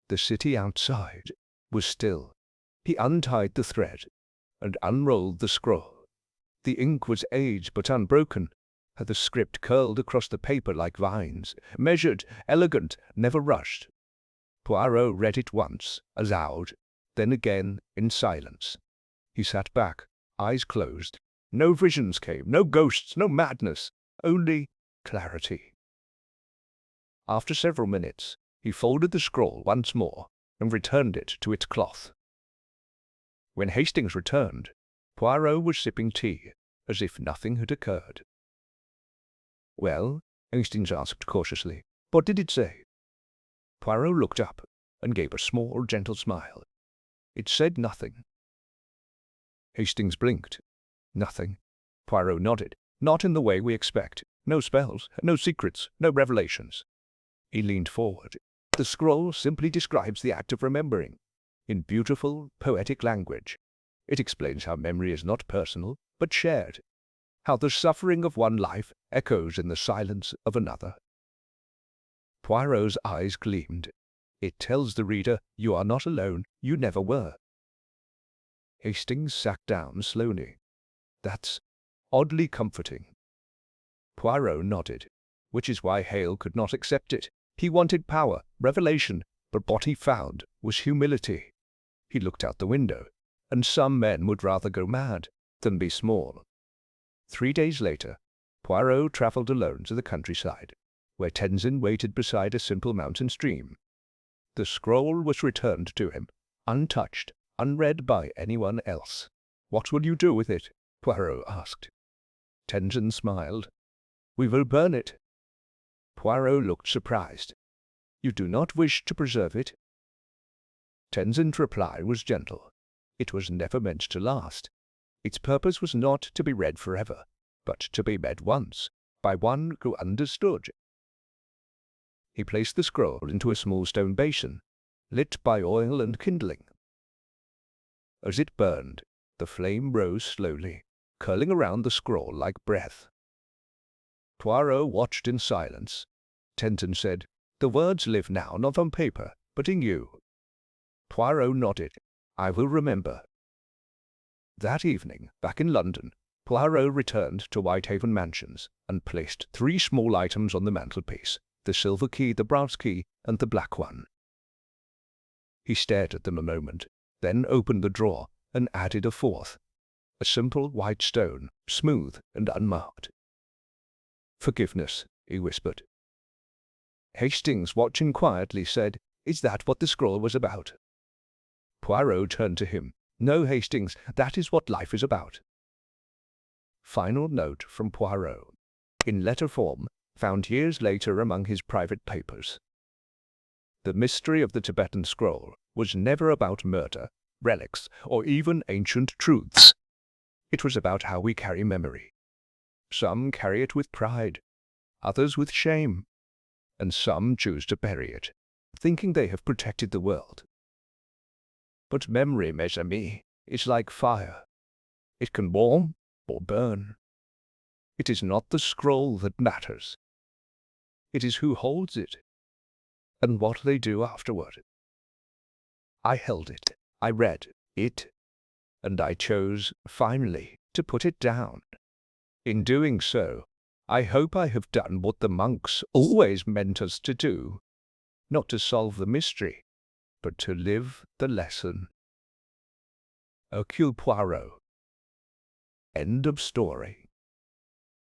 Speaker 1: The city outside was still. He untied the thread and unrolled the scroll. The ink was aged but unbroken. The script curled across the paper like vines, measured, elegant, never rushed. Poirot read it once, aloud, then again in silence. He sat back, eyes closed. No visions came, no ghosts, no madness, only clarity. After several minutes, he folded the scroll once more and returned it to its cloth. When Hastings returned, Poirot was sipping tea, as if nothing had occurred. "Well?" Hastings asked cautiously. "What did it say?" Poirot looked up and gave a small, gentle smile. "It said nothing." Hastings blinked. "Nothing." Poirot nodded. "Not in the way we expect. No spells, no secrets, no revelations." He leaned forward. "The scroll simply describes the act of remembering, in beautiful, poetic language. It explains how memory is not personal, but shared, how the suffering of one life echoes in the silence of another." Poirot's eyes gleamed. "It tells the reader you are not alone, you never were." Hastings sat down slowly. "That's oddly comforting." Poirot nodded, which is why Hale could not accept it. He wanted power, revelation, but what he found was humility. He looked out the window, and some men would rather go mad than be small. 3 days later, Poirot travelled alone to the countryside, where Tenzin waited beside a simple mountain stream. The scroll was returned to him, untouched, unread by anyone else. What will you do with it? Poirot asked. Tenzin smiled. We will burn it. Poirot looked surprised. You do not wish to preserve it? Tenzin's reply was gentle. It was never meant to last. Its purpose was not to be read forever, but to be read once, by one who understood. He placed the scroll into a small stone basin, lit by oil and kindling. As it burned, the flame rose slowly, curling around the scroll like breath. Poirot watched in silence. Tenzin said, The words live now not on paper, but in you. Poirot nodded. I will remember. That evening, back in London, Poirot returned to Whitehaven Mansions and placed 3 small items on the mantelpiece, the silver key, the brass key, and the black one. He stared at them a moment, then opened the drawer and added a 4th, a simple white stone, smooth and unmarked. Forgiveness, he whispered. Hastings, watching quietly, said, Is that what the scroll was about? Poirot turned to him. No, Hastings, that is what life is about. Final note from Poirot, in letter form, found years later among his private papers. The mystery of the Tibetan scroll was never about murder, relics, or even ancient truths. It was about how we carry memory. Some carry it with pride, others with shame, and some choose to bury it, thinking they have protected the world. But memory, mes amis, is like fire. It can warm or burn. It is not the scroll that matters. It is who holds it, and what they do afterward. I held it, I read it, and I chose, finally, to put it down. In doing so, I hope I have done what the monks always meant us to do, not to solve the mystery, but to live the lesson. Hercule Poirot. End of story.